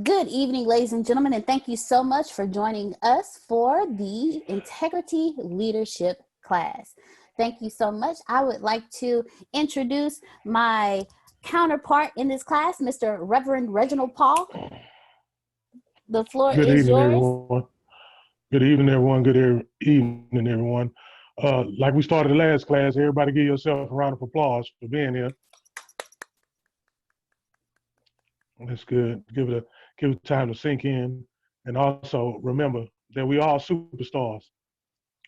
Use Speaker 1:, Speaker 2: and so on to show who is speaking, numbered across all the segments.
Speaker 1: Good evening, ladies and gentlemen, and thank you so much for joining us for the Integrity Leadership class. Thank you so much. I would like to introduce my counterpart in this class, Mr. Reverend Reginald Paul. The floor
Speaker 2: Good
Speaker 1: is
Speaker 2: evening,
Speaker 1: yours.
Speaker 2: everyone. Good evening, everyone. Good evening, everyone. Like we started the last class, everybody give yourself a round of applause for being here. That's good. Give it time to sink in. And also remember that we all superstars.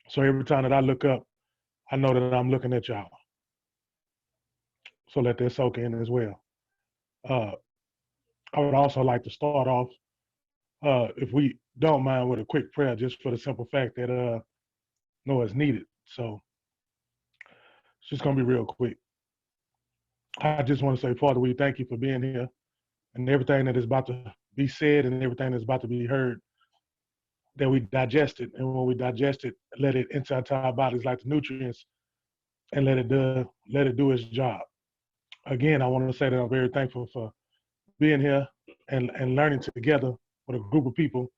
Speaker 2: So every time that I look up, I know that I'm looking at y'all. So let that soak in as well. Uh, I would also like to start off, if we don't mind, with a quick prayer, just for the simple fact that no, it's needed. So it's just gonna be real quick. I just want to say, Father, we thank you for being here and everything that is about to be said and everything that's about to be heard, that we digest it. And when we digest it, let it enter into our bodies like the nutrients and let it do its job. Again, I want to say that I'm very thankful for being here and learning together with a group of people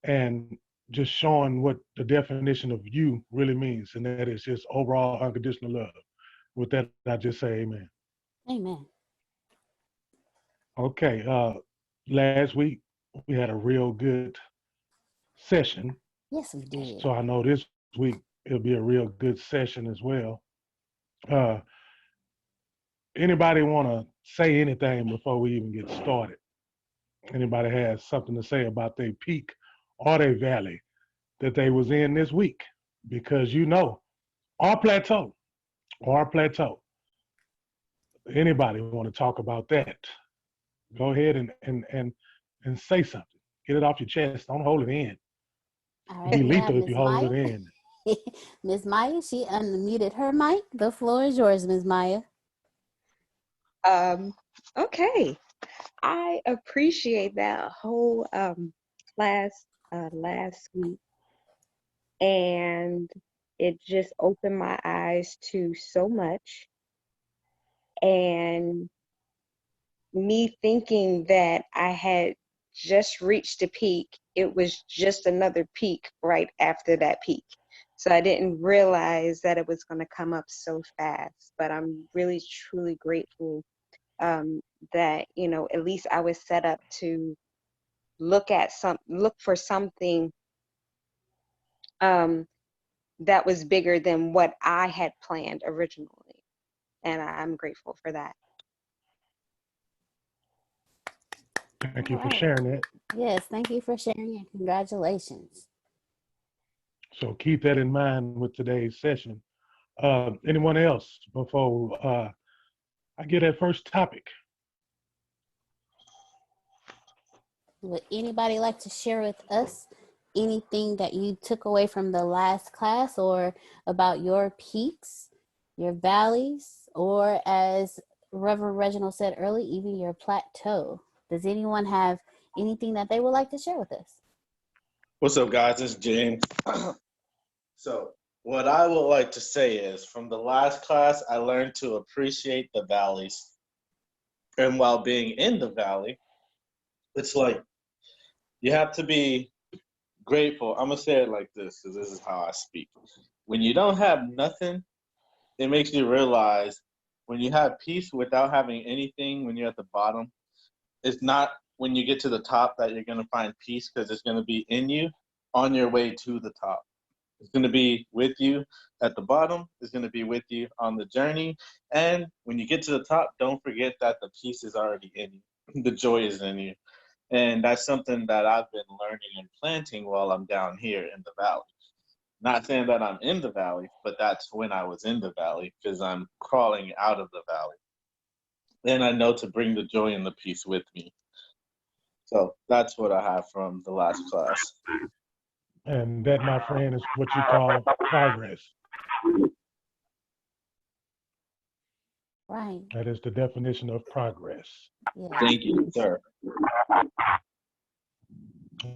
Speaker 2: and just showing what the definition of you really means, and that is just overall unconditional love. With that, I just say amen.
Speaker 1: Amen.
Speaker 2: Okay, last week we had a real good session,
Speaker 1: Yes, we did.
Speaker 2: so I know this week it'll be a real good session as well. Uh, Anybody want to say anything before we even get started? Anybody has something to say about their peak or their valley that they was in this week? Because our plateau, our plateau. Anybody want to talk about that? Go ahead and say something. Get it off your chest. Don't hold it in.
Speaker 1: All
Speaker 2: It'll be
Speaker 1: right, we have
Speaker 2: lethal if you
Speaker 1: Miss
Speaker 2: hold
Speaker 1: Maya.
Speaker 2: it in.
Speaker 1: Miss Maya, she unmuted her mic. The floor is yours, Miss Maya.
Speaker 3: Um, okay. I appreciate that whole class last week, and it just opened my eyes to so much. And me thinking that I had just reached a peak, it was just another peak right after that peak. So I didn't realize that it was going to come up so fast. But I'm really, truly grateful that, at least I was set up to look for something that was bigger than what I had planned originally. And I'm grateful for that.
Speaker 2: Thank you
Speaker 1: All
Speaker 2: for
Speaker 1: right.
Speaker 2: sharing that.
Speaker 1: Yes, thank you for sharing and congratulations.
Speaker 2: So keep that in mind with today's session. Anyone else before I get that first topic?
Speaker 1: Would anybody like to share with us anything that you took away from the last class or about your peaks, your valleys, or as Reverend Reginald said earlier, even your plateau? Does anyone have anything that they would like to share with us?
Speaker 4: What's up, guys? It's James. So, what I would like to say is from the last class, I learned to appreciate the valleys. And while being in the valley, it's like you have to be grateful. I'm going to say it like this because this is how I speak. When you don't have nothing, it makes you realize when you have peace without having anything, when you're at the bottom, it's not when you get to the top that you're going to find peace, because it's going to be in you on your way to the top. It's going to be with you at the bottom. It's going to be with you on the journey. And when you get to the top, don't forget that the peace is already in you. The joy is in you. And that's something that I've been learning and planting while I'm down here in the valley. Not saying that I'm in the valley, but that's when I was in the valley, because I'm crawling out of the valley. And I know to bring the joy and the peace with me. So that's what I have from the last class.
Speaker 2: And that, my friend, is what you call progress.
Speaker 1: Right.
Speaker 2: That is the definition of progress.
Speaker 1: Yeah.
Speaker 4: Thank you, sir.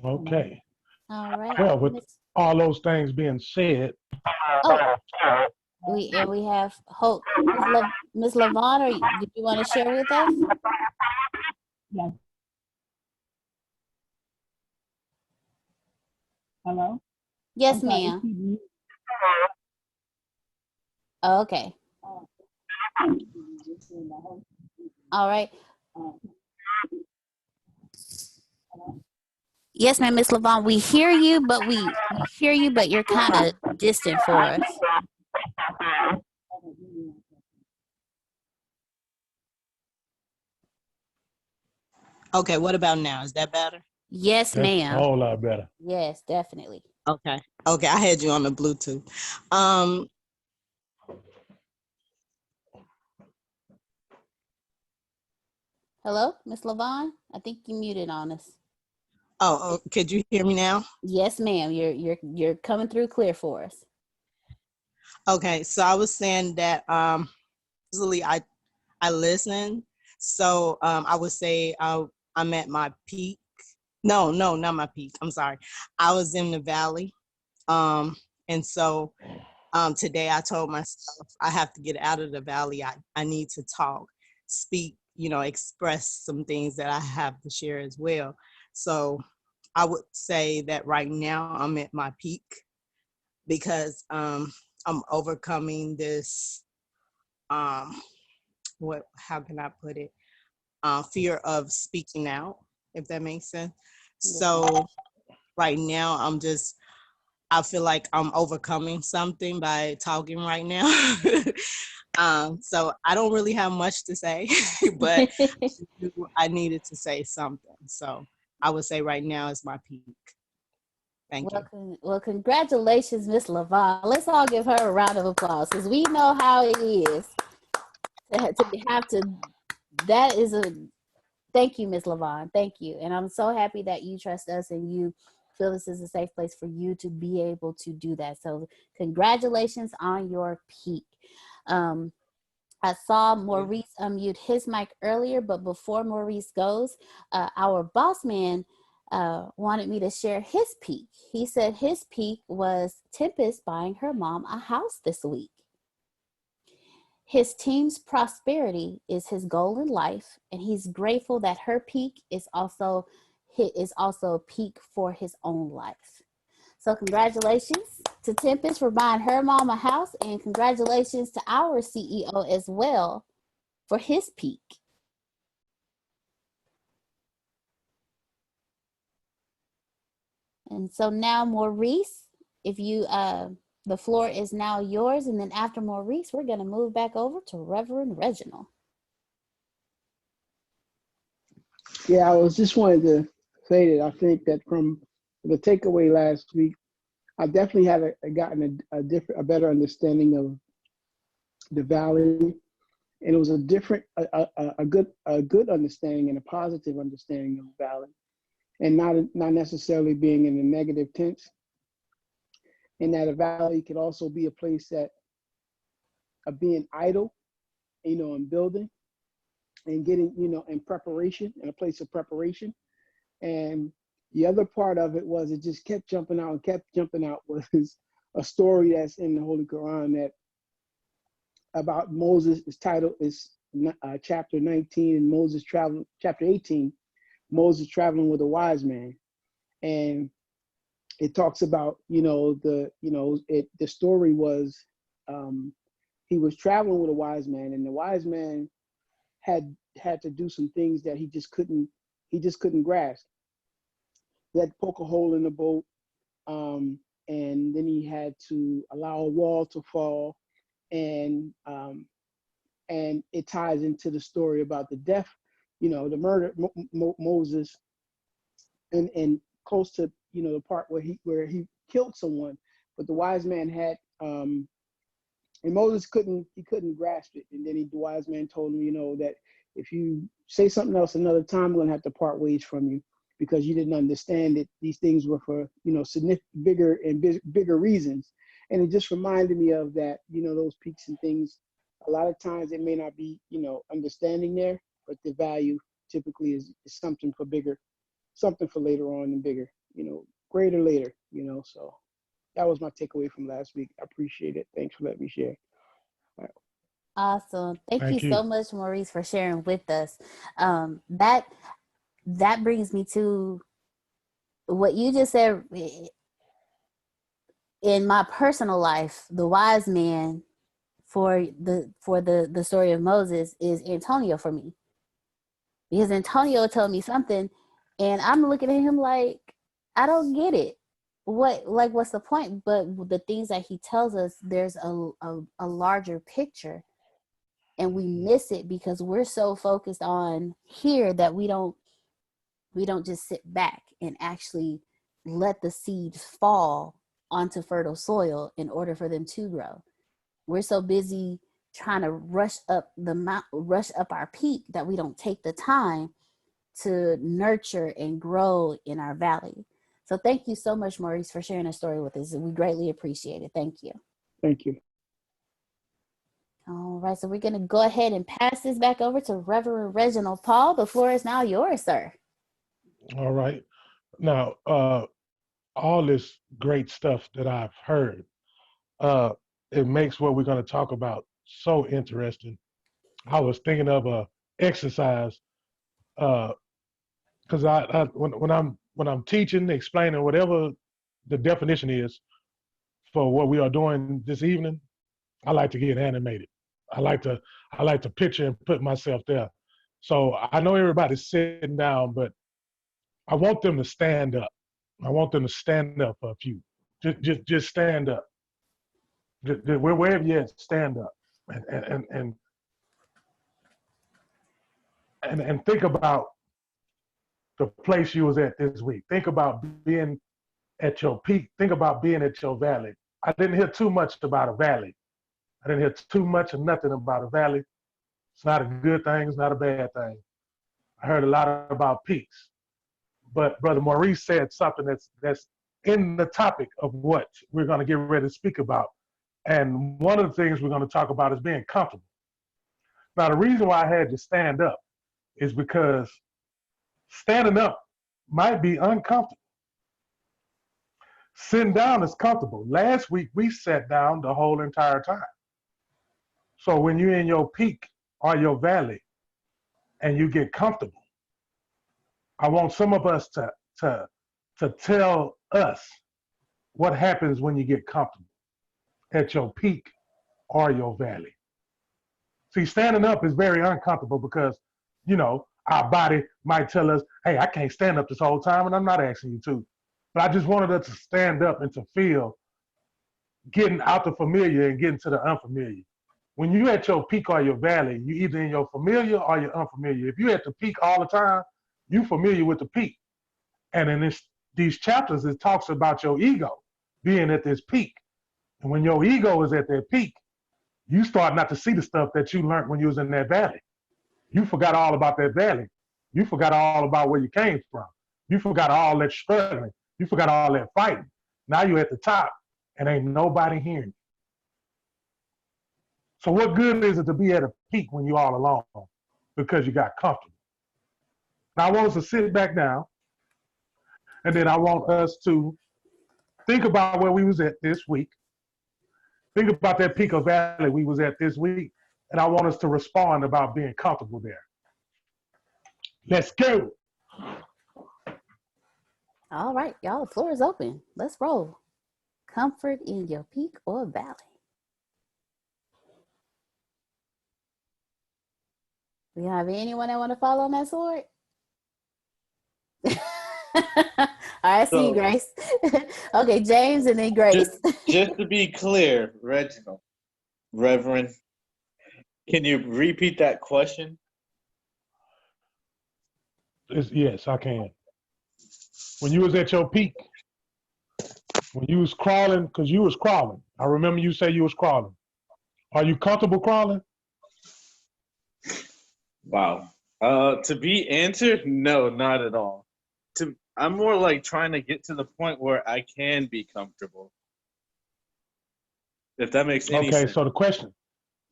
Speaker 2: Okay.
Speaker 1: All right.
Speaker 2: Well, with all those things being said,
Speaker 1: We have Hope. Miss Lavon, did you want to share with us?
Speaker 5: Yes. Hello?
Speaker 1: Yes,
Speaker 5: I'm sorry, it
Speaker 1: ma'am.
Speaker 5: keep me.
Speaker 1: Okay. All right. Yes, ma'am, Miss Levon. We hear you, but we hear you, but you're kind of distant for us.
Speaker 5: Okay, what about now? Is that better?
Speaker 1: Yes,
Speaker 2: That's a
Speaker 1: ma'am.
Speaker 2: whole lot better.
Speaker 1: Yes, definitely.
Speaker 5: Okay. Okay, I had you on the Bluetooth. Um,
Speaker 1: Hello, Miss Levon. I think you muted on us.
Speaker 5: oh, could you hear me now?
Speaker 1: Yes, ma'am. You're coming through clear for us.
Speaker 5: Okay, so I was saying that usually I listen. So I would say I'm at my peak. No, not my peak. I'm sorry. I was in the valley. And so today I told myself I have to get out of the valley. I need to talk, speak, express some things that I have to share as well. So I would say that right now I'm at my peak because I'm overcoming this how can I put it? Fear of speaking out, if that makes sense.
Speaker 1: Yes, ma'am.
Speaker 5: So right now I feel like I'm overcoming something by talking right now. So I don't really have much to say, but I needed to say something. So I would say right now is my peak. Thank you.
Speaker 1: Well, congratulations, Miss Levon. Let's all give her a round of applause because we know how it is to have to. That is a thank you, Miss Levon. Thank you, and I'm so happy that you trust us and you feel this is a safe place for you to be able to do that. So, congratulations on your peak. I saw Maurice unmute his mic earlier, but before Maurice goes, our boss man wanted me to share his peak. He said his peak was Tempest buying her mom a house this week. His team's prosperity is his goal in life, and he's grateful that her peak is also a peak for his own life. So congratulations to Tempest for buying her mom a house, and congratulations to our CEO as well for his peak. And so now Maurice, if you the floor is now yours, and then after Maurice, we're going to move back over to Reverend Reginald.
Speaker 6: Yeah, I was just wanted to say that I think that from the takeaway last week, I definitely have gotten a better understanding of the valley, and it was a good understanding and a positive understanding of the valley, and not necessarily being in a negative tense, and that a valley could also be a place that of being idle, and building and getting, in preparation, in a place of preparation. And the other part of it was it just kept jumping out and kept jumping out was a story that's in the Holy Quran that about Moses is titled is chapter 19 and Moses traveling, chapter 18, Moses traveling with a wise man. And it talks about, the story was he was traveling with a wise man, and the wise man had to do some things that he just couldn't grasp. He had to poke a hole in the boat, and then he had to allow a wall to fall, and it ties into the story about the death, the murder Moses, and close to the part where he killed someone, but the wise man had and Moses couldn't grasp it, and then the wise man told him, that if you say something else another time, I'm gonna have to part ways from you because you didn't understand that these things were for significant bigger reasons. And it just reminded me of that, those peaks and things. A lot of times it may not be understanding there, but the value typically is something for bigger, something for later on and bigger, greater later. So that was my takeaway from last week. I appreciate it. Thanks for letting me share. All right.
Speaker 1: Awesome. Thank you
Speaker 2: Thank
Speaker 1: so
Speaker 2: you.
Speaker 1: much, Maurice, for sharing with us. That brings me to what you just said. in my personal life, the wise man for the story of Moses is Antonio for me, because Antonio told me something, and I'm looking at him like, I don't get it. What's the point? But the things that he tells us, there's a larger picture, and we miss it because we're so focused on here that we don't just sit back and actually let the seeds fall onto fertile soil in order for them to grow. We're so busy trying to rush up our peak that we don't take the time to nurture and grow in our valley. So thank you so much, Maurice, for sharing a story with us. We greatly appreciate it. Thank you.
Speaker 6: Thank you.
Speaker 1: All right, so we're going to go ahead and pass this back over to Reverend Reginald Paul. The floor is now yours, sir.
Speaker 2: All right. Now, all this great stuff that I've heard, it makes what we're going to talk about so interesting. I was thinking of a exercise because when I'm teaching, explaining whatever the definition is for what we are doing this evening, I like to get animated. I like to picture and put myself there. So I know everybody's sitting down, but I want them to stand up. I want them to stand up for a few. Just stand up. Wherever you're at, stand up and think about the place you was at this week. Think about being at your peak. Think about being at your valley. I didn't hear too much about a valley. I didn't hear too much or nothing about a valley. It's not a good thing. It's not a bad thing. I heard a lot about peaks. But Brother Maurice said something that's in the topic of what we're going to get ready to speak about. And one of the things we're going to talk about is being comfortable. Now, the reason why I had to stand up is because standing up might be uncomfortable. Sitting down is comfortable. Last week, we sat down the whole entire time. So when you're in your peak or your valley and you get comfortable, I want some of us to tell us what happens when you get comfortable at your peak or your valley. See, standing up is very uncomfortable because, our body might tell us, hey, I can't stand up this whole time, and I'm not asking you to. But I just wanted us to stand up and to feel getting out the familiar and getting to the unfamiliar. When you're at your peak or your valley, you're either in your familiar or your unfamiliar. If you're at the peak all the time, you're familiar with the peak. And in these chapters, it talks about your ego being at this peak. And when your ego is at that peak, you start not to see the stuff that you learned when you was in that valley. You forgot all about that valley. You forgot all about where you came from. You forgot all that struggling. You forgot all that fighting. Now you're at the top and ain't nobody hearing you. So what good is it to be at a peak when you're all alone because you got comfortable? Now I want us to sit back down, and then I want us to think about where we was at this week. Think about that peak or valley we was at this week, and I want us to respond about being comfortable there. Let's go.
Speaker 1: All right, y'all, the floor is open. Let's roll. Comfort in your peak or valley. Do you have anyone that want to follow on that sword? All right, see you, Grace. Okay, James and then Grace.
Speaker 4: Just to be clear, Reverend, can you repeat that question?
Speaker 2: Yes, I can. When you was at your peak, when you was crawling, because you was crawling. I remember you say you was crawling. Are you comfortable crawling?
Speaker 4: Wow. To be answered, no, not at all. I'm more like trying to get to the point where I can be comfortable. If that makes any sense.
Speaker 2: Okay, so the question,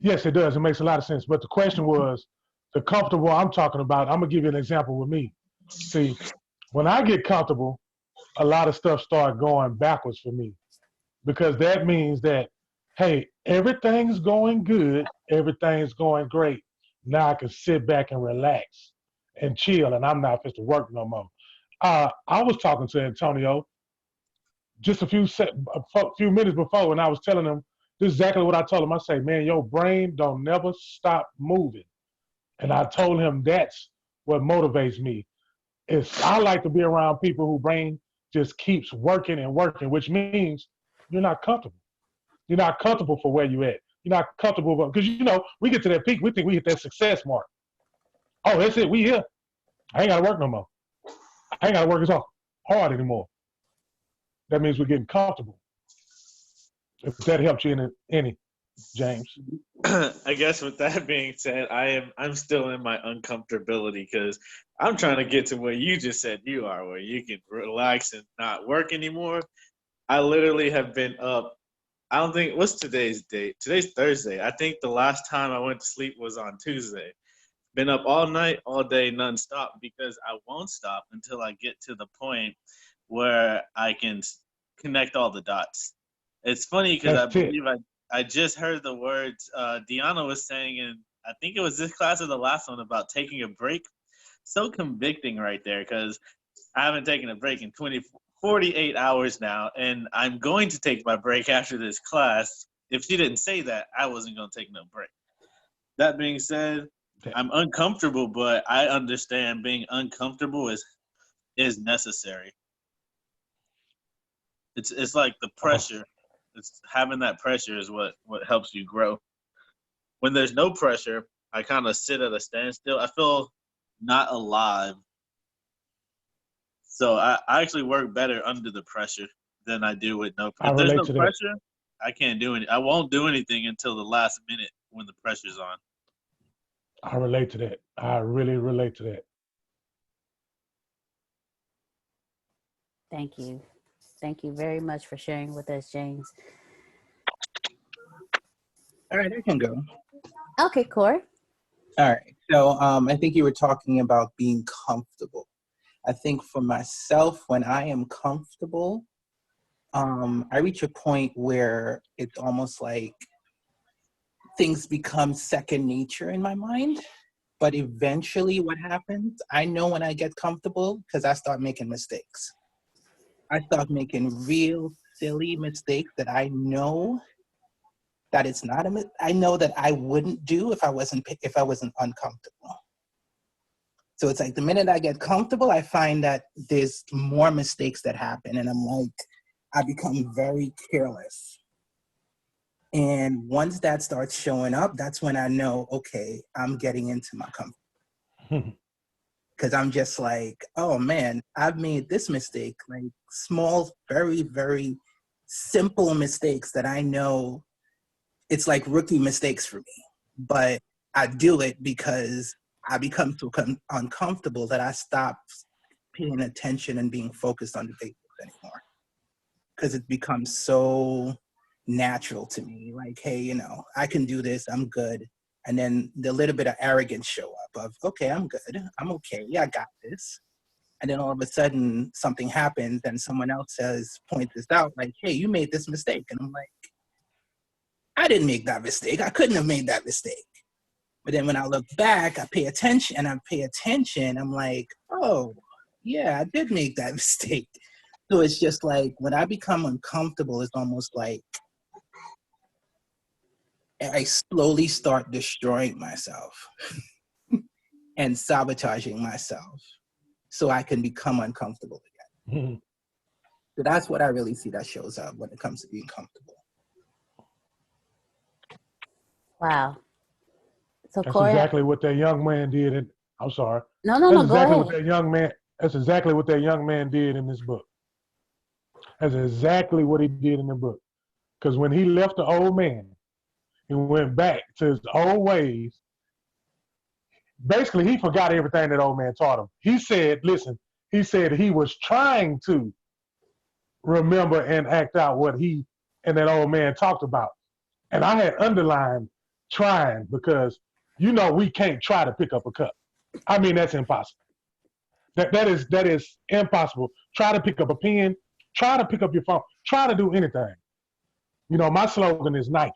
Speaker 2: yes, it does. It makes a lot of sense. But the question was, the comfortable I'm talking about, I'm going to give you an example with me. See, when I get comfortable, a lot of stuff start going backwards for me. Because that means that, hey, everything's going good. Everything's going great. Now I can sit back and relax and chill, and I'm not fit to work no more. I was talking to Antonio, just a few minutes before, and I was telling him this is exactly what I told him. I say, man, your brain don't never stop moving. And I told him that's what motivates me. I like to be around people whose brain just keeps working and working, which means you're not comfortable. You're not comfortable for where you at. You're not comfortable because we get to that peak, we think we hit that success mark. Oh, that's it. We here. I ain't got to work no more. I ain't got to work as hard anymore. That means we're getting comfortable. If that helps you in any, James.
Speaker 4: I guess with that being said, I'm still in my uncomfortability because I'm trying to get to where you just said you are, where you can relax and not work anymore. I literally have been up. I don't think what's today's date? Today's Thursday. I think the last time I went to sleep was on Tuesday. Been up all night, all day, nonstop because I won't stop until I get to the point where I can connect all the dots. It's funny because I believe I just heard the words Deanna was saying, and I think it was this class or the last one about taking a break. So convicting right there because I haven't taken a break in 48 hours now, and I'm going to take my break after this class. If she didn't say that, I wasn't going to take no break. That being said, I'm uncomfortable, but I understand being uncomfortable is necessary. It's like the pressure. It's having that pressure is what helps you grow. When there's no pressure, I kind of sit at a standstill. I feel not alive. So I actually work better under the pressure than I do with no pressure. If there's no pressure, I can't do I won't do anything until the last minute when the pressure's on.
Speaker 2: I relate to that. I really relate to that.
Speaker 1: Thank you. Thank you very much for sharing with us, James.
Speaker 7: All right, I can go.
Speaker 1: Okay, Corey.
Speaker 7: All right. So I think you were talking about being comfortable. I think for myself, when I am comfortable, I reach a point where it's almost like things become second nature in my mind. But eventually what happens, I know when I get comfortable because I start making mistakes. I start making real silly mistakes that I know that it's not I know that I wouldn't do if I wasn't uncomfortable. So it's like the minute I get comfortable, I find that there's more mistakes that happen, and I'm like, I become very careless. And once that starts showing up, that's when I know, okay, I'm getting into my comfort. Because I'm just like, oh man, I've made this mistake, like small, very, very simple mistakes that I know it's like rookie mistakes for me. But I do it because I become so uncomfortable that I stop paying attention and being focused on the basics anymore. Because it becomes so natural to me. Like, hey, I can do this, I'm good. And then the little bit of arrogance show up of, okay, I'm good, I'm okay, yeah, I got this. And then all of a sudden something happens and someone else points this out, like, hey, you made this mistake. And I'm like, I didn't make that mistake. I couldn't have made that mistake. But then when I look back, I pay attention. I'm like, oh, yeah, I did make that mistake. So it's just like when I become uncomfortable, it's almost like I slowly start destroying myself and sabotaging myself so I can become uncomfortable again. Mm-hmm. So that's what I really see that shows up when it comes to being comfortable.
Speaker 1: Wow. So
Speaker 2: that's
Speaker 1: Corey,
Speaker 2: exactly what that young man did. I'm sorry.
Speaker 1: No,
Speaker 2: that's
Speaker 1: go
Speaker 2: exactly
Speaker 1: ahead.
Speaker 2: What that young man. That's exactly what that young man did in this book. That's exactly what he did in the book. Because when he left the old man, he went back to his old ways. Basically, he forgot everything that old man taught him. He said, listen, he said he was trying to remember and act out what he and that old man talked about. And I had underlined trying because, we can't try to pick up a cup. I mean, that's impossible. That is impossible. Try to pick up a pen, try to pick up your phone, try to do anything. My slogan is Nike.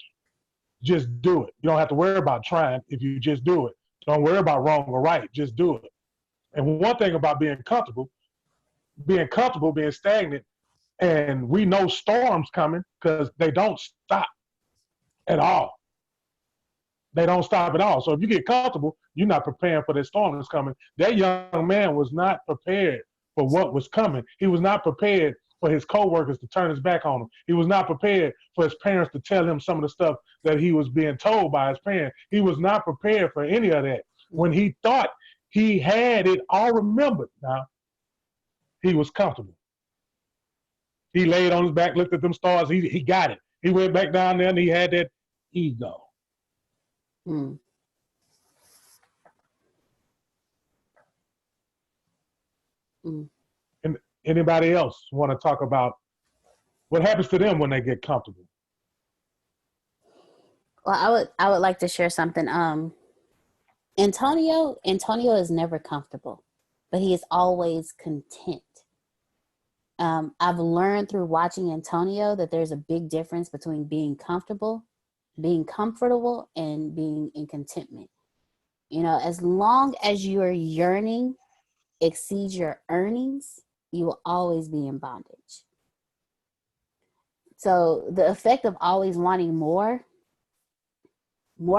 Speaker 2: Just do it. You don't have to worry about trying if you just do it. Don't worry about wrong or right. Just do it. And one thing about being comfortable, being stagnant, And we know storms coming because they don't stop at all. They don't stop at all. So if you get comfortable, you're not preparing for the storm that's coming. That young man was not prepared for what was coming. He was not prepared for his coworkers to turn his back on him. He was not prepared for his parents to tell him some of the stuff that he was being told by his parents. He was not prepared for any of that. When he thought he had it all remembered, now he was comfortable. He laid on his back, looked at them stars. He got it. He went back down there and he had that ego.
Speaker 1: Mm. Mm.
Speaker 2: And anybody else want to talk about what happens to them when they get comfortable?
Speaker 1: Well, I would like to share something. Antonio is never comfortable, but he is always content. I've learned through watching Antonio that there's a big difference between being comfortable, and being in contentment. You know, as long as your yearning exceeds your earnings, you will always be in bondage. So the effect of always wanting more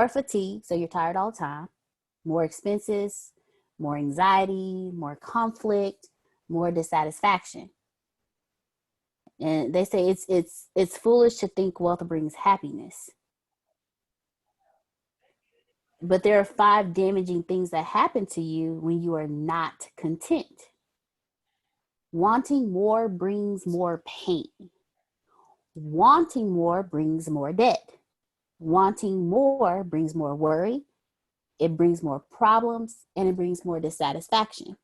Speaker 1: fatigue, so you're tired all the time, more expenses, more anxiety, more conflict, more dissatisfaction. And they say it's foolish to think wealth brings happiness. But there are 5 damaging things that happen to you when you are not content. Wanting more brings more pain. Wanting more brings more debt. Wanting more brings more worry. It brings more problems, and it brings more dissatisfaction.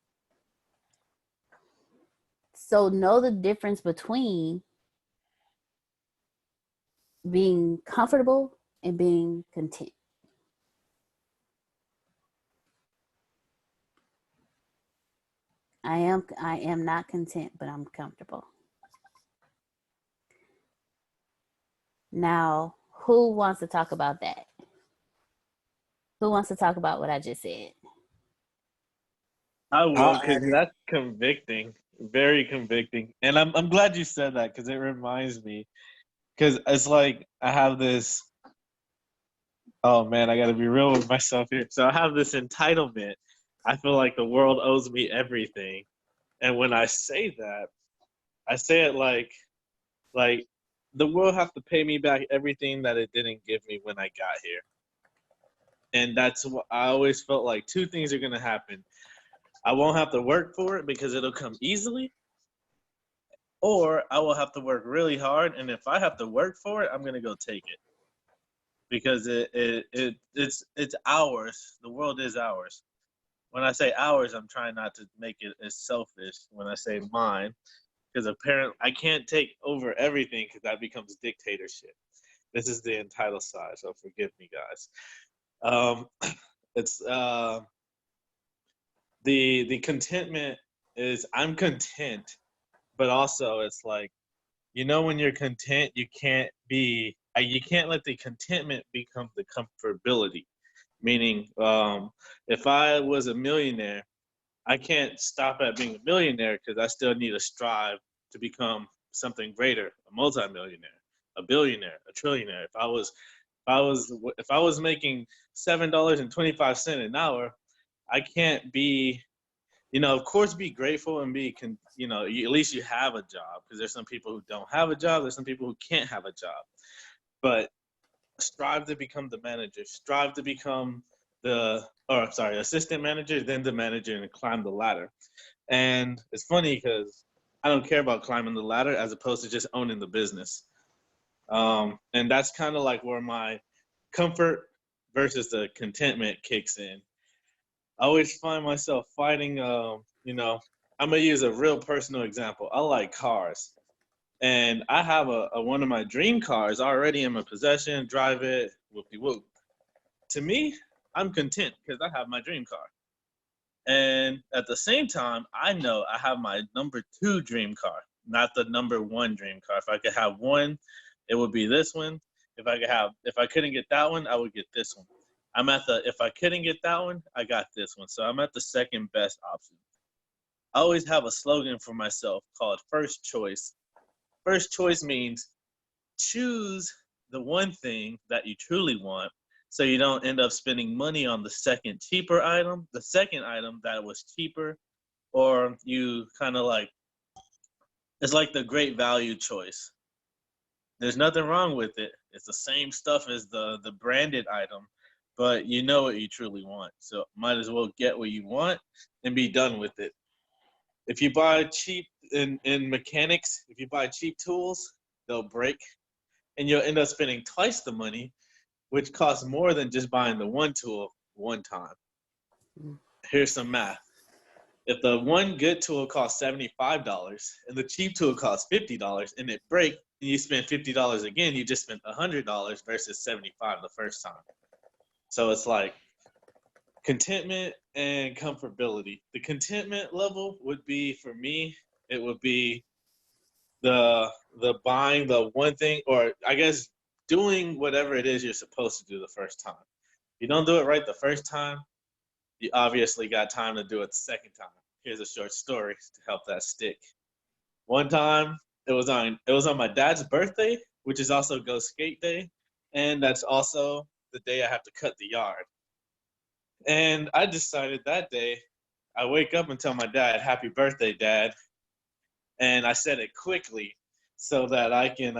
Speaker 1: So know the difference between being comfortable and being content. I am not content, but I'm comfortable. Now, who wants to talk about that? Who wants to talk about what I just said?
Speaker 4: I will,
Speaker 7: I'll
Speaker 4: because
Speaker 7: add it.
Speaker 4: that's convicting, very convicting. And I'm glad you said that because it reminds me, because it's like I have this. Oh man, I got to be real with myself here. So I have this entitlement. I feel like the world owes me everything, and when I say that, I say it like the world have to pay me back everything that it didn't give me when I got here. And that's what I always felt like. 2 things are gonna happen. I won't have to work for it because it'll come easily, or I will have to work really hard. And if I have to work for it, I'm gonna go take it because it's ours. The world is ours. When I say ours, I'm trying not to make it as selfish when I say mine, because apparently I can't take over everything because that becomes dictatorship. This is the entitled side, so forgive me, guys. Um, it's the contentment is I'm content, but also it's like, when you're content, you can't let the contentment become the comfortability. Meaning, if I was a millionaire, I can't stop at being a millionaire because I still need to strive to become something greater, a multimillionaire, a billionaire, a trillionaire. If I was making $7.25 an hour, I can't be, of course, be grateful and at least you have a job, because there's some people who don't have a job. There's some people who can't have a job, but strive to become the manager, strive to become assistant manager, then the manager, and climb the ladder. And it's funny because I don't care about climbing the ladder as opposed to just owning the business. And that's kind of like where my comfort versus the contentment kicks in. I always find myself fighting, I'm going to use a real personal example. I like cars. And I have one of my dream cars already in my possession, drive it, whoopie-whoop. To me, I'm content because I have my dream car. And at the same time, I know I have my number 2 dream car, not the number 1 dream car. If I could have one, it would be this one. If I couldn't get that one, I would get this one. If I couldn't get that one, I got this one. So I'm at the second best option. I always have a slogan for myself called First Choice. first choice means choose the one thing that you truly want, so you don't end up spending money on the second cheaper item, the second item that was cheaper, or you kind of like, it's like the great value choice. There's nothing wrong with it. It's the same stuff as the branded item, but you know what you truly want. So might as well get what you want and be done with it. If you buy cheap in mechanics, if you buy cheap tools, they'll break and you'll end up spending twice the money, which costs more than just buying the one tool one time. Here's some math. If the one good tool costs $75 and the cheap tool costs $50 and it breaks and you spend $50 again, you just spent $100 versus $75 the first time. So it's like contentment and comfortability. The contentment level would be, for me, it would be the buying the one thing, or I guess doing whatever it is you're supposed to do the first time. If you don't do it right the first time, you obviously got time to do it the second time. Here's a short story to help that stick. One time, it was on my dad's birthday, which is also Go Skate Day, and that's also the day I have to cut the yard. And I decided that day, I wake up and tell my dad, "Happy birthday, Dad." And I said it quickly so that I can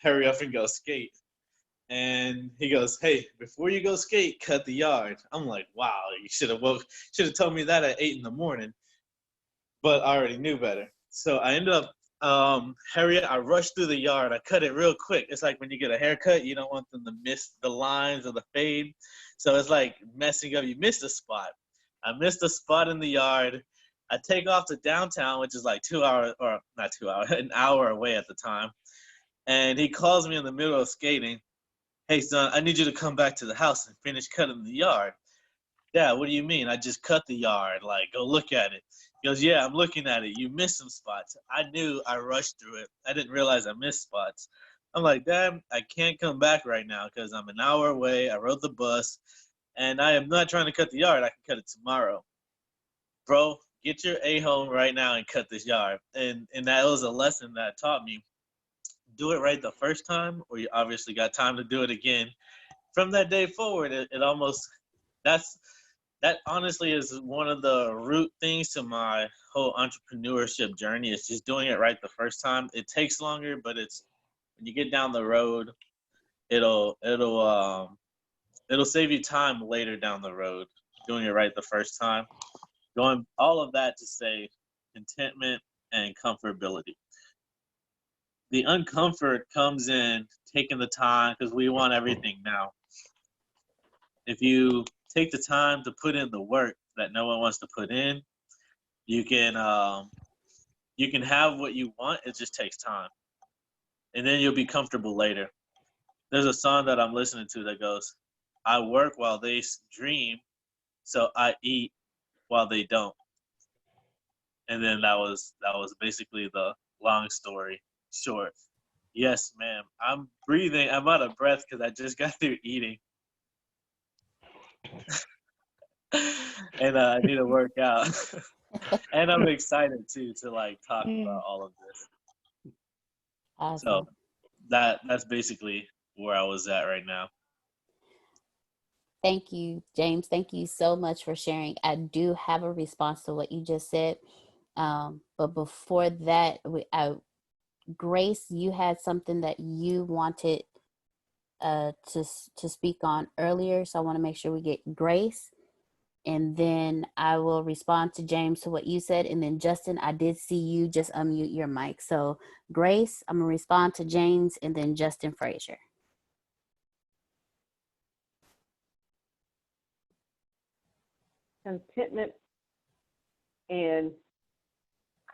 Speaker 4: hurry up and go skate. And he goes, "Hey, before you go skate, cut the yard." I'm like, wow, you should have told me that at 8 in the morning. But I already knew better. So I ended up I rushed through the yard. I cut it real quick. It's like when you get a haircut, you don't want them to miss the lines or the fade. So it's like messing up. You missed a spot. I missed a spot in the yard. I take off to downtown, which is like 2 hours, or not 2 hours, an hour away at the time. And he calls me in the middle of skating. "Hey, son, I need you to come back to the house and finish cutting the yard." "Dad, what do you mean? I just cut the yard. Like, go look at it." He goes, "Yeah, I'm looking at it. You missed some spots." I knew I rushed through it. I didn't realize I missed spots. I'm like, "Dad, I can't come back right now because I'm an hour away. I rode the bus, and I am not trying to cut the yard. I can cut it tomorrow." "Bro, get your A home right now and cut this yard." And that was a lesson that taught me, do it right the first time, or you obviously got time to do it again. From that day forward, it almost, that honestly is one of the root things to my whole entrepreneurship journey, is just doing it right the first time. It takes longer, but it's, when you get down the road, it'll save you time later down the road, doing it right the first time. Going all of that to say contentment and comfortability. The uncomfort comes in taking the time, because we want everything now. If you take the time to put in the work that no one wants to put in, you can have what you want. It just takes time, and then you'll be comfortable later. There's a song that I'm listening to that goes, "I work while they dream, so I eat while they don't." And then that was basically the long story short. Yes, ma'am. I'm breathing. I'm out of breath because I just got through eating. And I need to work out. And I'm excited too to like talk about all of this.
Speaker 1: Awesome.
Speaker 4: So that's basically where I was at right now.
Speaker 1: Thank you, James. Thank you so much for sharing. I do have a response to what you just said. But before that, Grace, you had something that you wanted to speak on earlier. So I want to make sure we get Grace. And then I will respond to James to what you said. And then Justin, I did see you just unmute your mic. So Grace, I'm gonna respond to James, and then Justin Frazier.
Speaker 8: Contentment and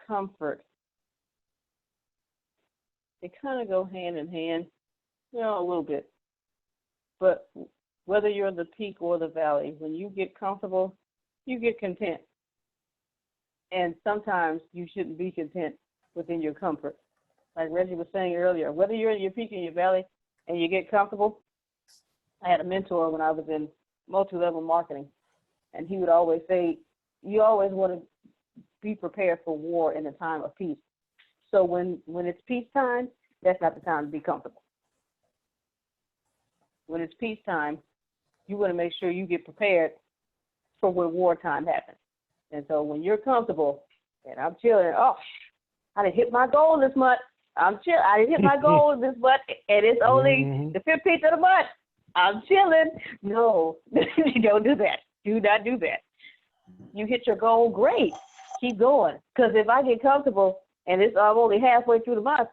Speaker 8: comfort, they kind of go hand in hand, a little bit. But whether you're in the peak or the valley, when you get comfortable, you get content. And sometimes you shouldn't be content within your comfort. Like Reggie was saying earlier, whether you're in your peak or your valley and you get comfortable. I had a mentor when I was in multi-level marketing, and he would always say, you always want to be prepared for war in a time of peace. So when it's peacetime, that's not the time to be comfortable. When it's peacetime, you want to make sure you get prepared for when wartime happens. And so when you're comfortable and I'm chilling, oh, I didn't hit my goal this month. I'm chill. I didn't hit my goal this month, and it's only the 15th of the month. I'm chilling. No, don't do that. Do not do that. You hit your goal, great. Keep going. Because if I get comfortable and I'm only halfway through the month,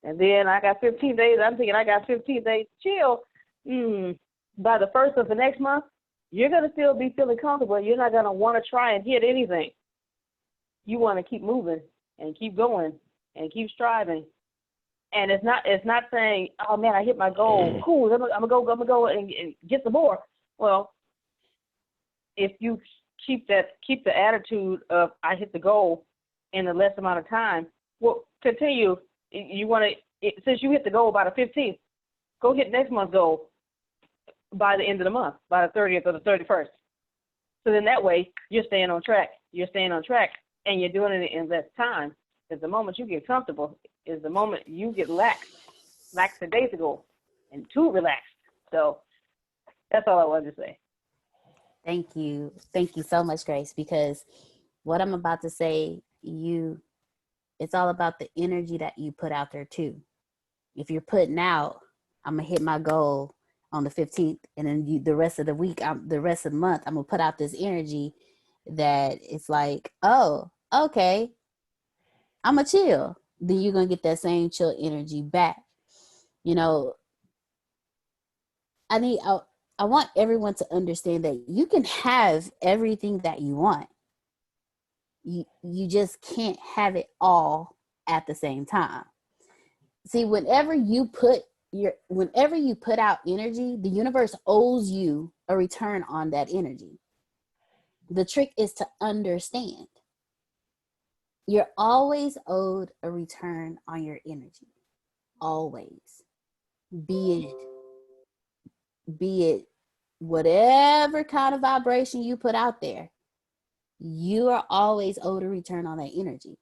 Speaker 8: and then I got 15 days, I'm thinking I got 15 days to chill. By the first of the next month, you're going to still be feeling comfortable. You're not going to want to try and hit anything. You want to keep moving and keep going and keep striving. And it's not saying, oh man, I hit my goal. Cool, I'm gonna go and get some more. Well, if you keep the attitude of I hit the goal in the less amount of time, well, continue. You want to, since you hit the goal by the 15th, go hit next month's goal by the end of the month, by the 30th or the 31st. So then that way you're staying on track. You're staying on track, and you're doing it in less time. Because the moment you get comfortable is the moment you get lackadaisical, and too relaxed. So that's all I wanted to say.
Speaker 1: Thank you so much, Grace, because what I'm about to say, it's all about the energy that you put out there too. If you're putting out, I'm gonna hit my goal on the 15th, and then the rest of the week, the rest of the month, I'm gonna put out this energy that it's like, oh, okay, I'm gonna chill. Then you're gonna get that same chill energy back. You know, I want everyone to understand that you can have everything that you want. You just can't have it all at the same time. See, whenever you put out energy, the universe owes you a return on that energy. The trick is to understand. You're always owed a return on your energy. Always. Be it whatever kind of vibration you put out there, you are always owed a return on that energy.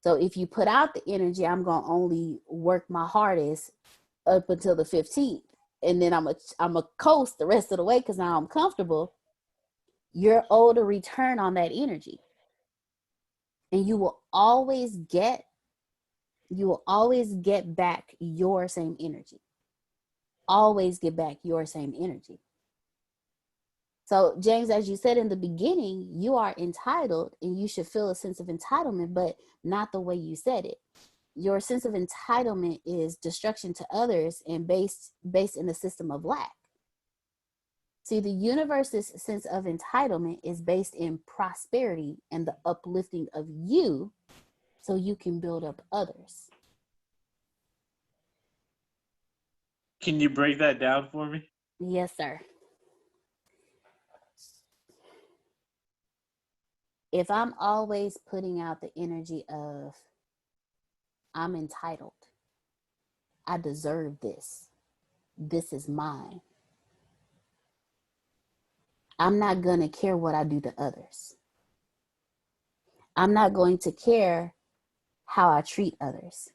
Speaker 1: So if you put out the energy, I'm going to only work my hardest up until the 15th, and then I'm a coast the rest of the way because now I'm comfortable. You're owed a return on that energy. And you will always get back your same energy. Always get back your same energy. So, James, as you said in the beginning, you are entitled and you should feel a sense of entitlement, but not the way you said it. Your sense of entitlement is destruction to others and based in the system of lack. See, the universe's sense of entitlement is based in prosperity and the uplifting of you so you can build up others.
Speaker 4: Can you break that down for me?
Speaker 1: Yes, sir. If I'm always putting out the energy of I'm entitled, I deserve this, this is mine, I'm not going to care what I do to others. I'm not going to care how I treat others.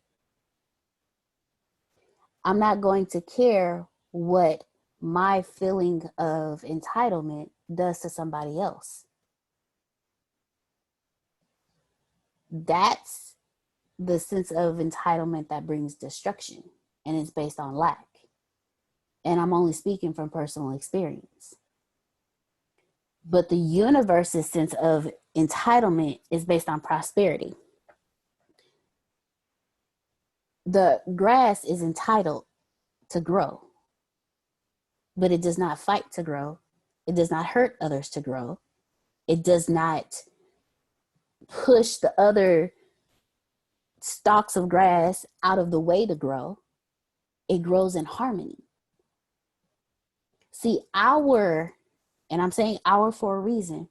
Speaker 1: I'm not going to care what my feeling of entitlement does to somebody else. That's the sense of entitlement that brings destruction, and it's based on lack. And I'm only speaking from personal experience. But the universe's sense of entitlement is based on prosperity. The grass is entitled to grow, but it does not fight to grow. It does not hurt others to grow. It does not push the other stalks of grass out of the way to grow. It grows in harmony. See, and I'm saying our for a reason,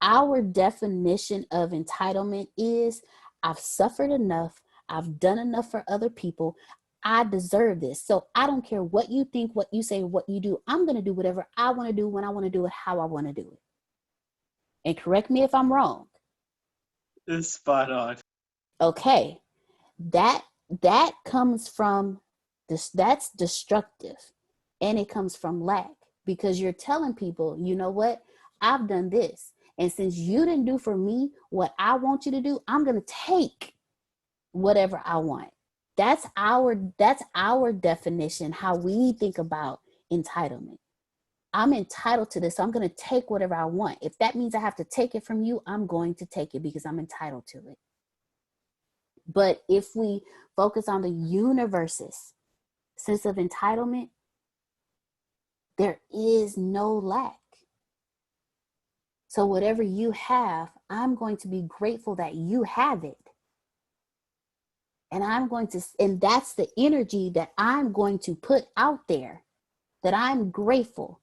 Speaker 1: our definition of entitlement is I've suffered enough. I've done enough for other people. I deserve this. So I don't care what you think, what you say, what you do. I'm going to do whatever I want to do when I want to do it, how I want to do it. And correct me if I'm wrong.
Speaker 4: It's spot on.
Speaker 1: Okay. that comes from this, that's destructive, and it comes from lack, because you're telling people, you know what, I've done this, and since you didn't do for me what I want you to do, I'm going to take whatever I want. That's our definition, how we think about entitlement. I'm entitled to this, so I'm going to take whatever I want. If that means I have to take it from you, I'm going to take it because I'm entitled to it. But if we focus on the universe's sense of entitlement, there is no lack. So whatever you have, I'm going to be grateful that you have it. And and that's the energy that I'm going to put out there, that I'm grateful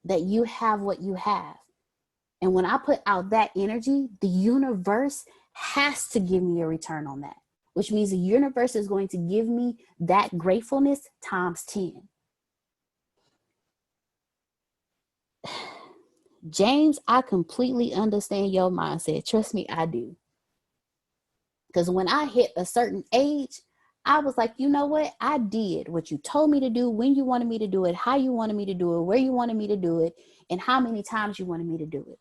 Speaker 1: that you have what you have. And when I put out that energy, the universe has to give me a return on that, which means the universe is going to give me that gratefulness times 10. James, I completely understand your mindset. Trust me, I do. Because when I hit a certain age, I was like, you know what? I did what you told me to do, when you wanted me to do it, how you wanted me to do it, where you wanted me to do it, and how many times you wanted me to do it.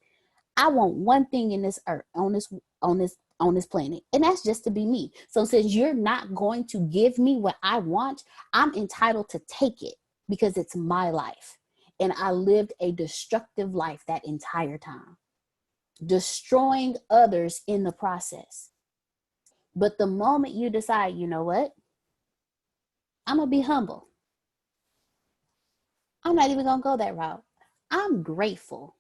Speaker 1: I want one thing in this earth, on this planet, and that's just to be me. So since you're not going to give me what I want, I'm entitled to take it because it's my life. And I lived a destructive life that entire time, destroying others in the process. But the moment you decide, you know what, I'm going to be humble. I'm not even going to go that route. I'm grateful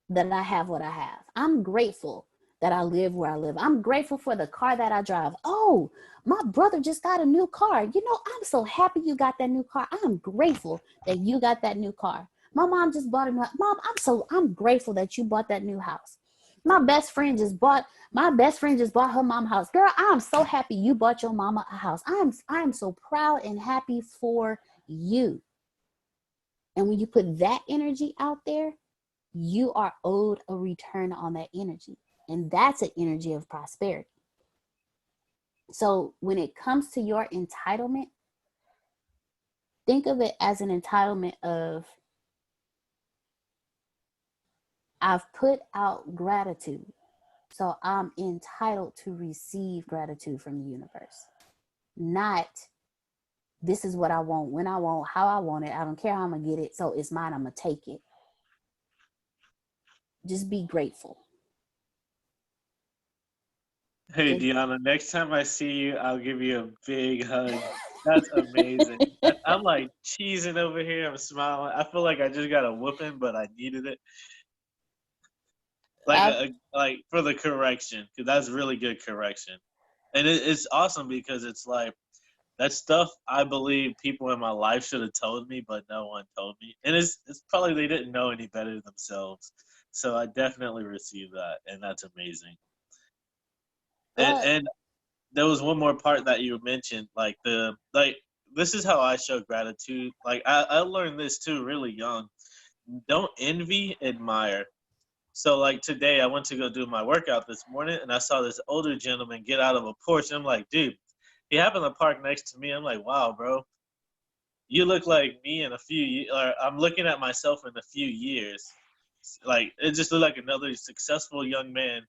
Speaker 1: that I have what I have. I'm grateful that I live where I live. I'm grateful for the car that I drive. Oh, my brother just got a new car. You know, I'm so happy you got that new car. I'm grateful that you got that new car. My mom just bought a new, Mom, I'm grateful that you bought that new house. My best friend just bought her mom house. Girl, I'm so happy you bought your mama a house. I'm so proud and happy for you. And when you put that energy out there, you are owed a return on that energy. And that's an energy of prosperity. So when it comes to your entitlement, think of it as an entitlement of, I've put out gratitude, so I'm entitled to receive gratitude from the universe. Not, this is what I want, when I want, how I want it. I don't care how I'm going to get it. So it's mine. I'm going to take it. Just be grateful.
Speaker 4: Hey, Deanna, next time I see you, I'll give you a big hug. That's amazing. I'm like cheesing over here. I'm smiling. I feel like I just got a whooping, but I needed it. Like for the correction, because that's really good correction. And it's awesome because it's like, that stuff I believe people in my life should have told me, but no one told me. And it's probably they didn't know any better themselves. So I definitely received that, and that's amazing. And there was one more part that you mentioned, like this is how I show gratitude. Like I learned this too really young. Don't envy, admire. So like today I went to go do my workout this morning and I saw this older gentleman get out of a Porsche. I'm like, dude, he happened to park next to me. I'm like, wow, bro, you look like me in a few years. Or I'm looking at myself in a few years. Like it just looked like another successful young man.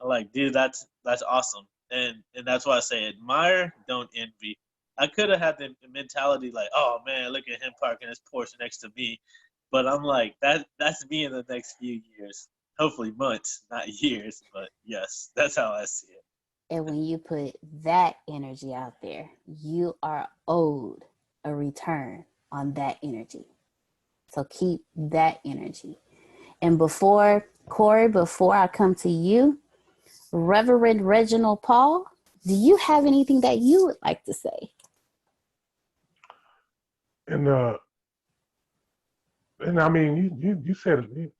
Speaker 4: I'm like, dude, that's awesome. And that's why I say admire, don't envy. I could have had the mentality like, oh man, look at him parking his Porsche next to me. But I'm like, that's me in the next few years. Hopefully months, not years, but yes, that's how I see it.
Speaker 1: And when you put that energy out there, you are owed a return on that energy. So keep that energy. And Corey, before I come to you, Reverend Reginald Paul, do you have anything that you would like to say?
Speaker 2: And I mean, you said it,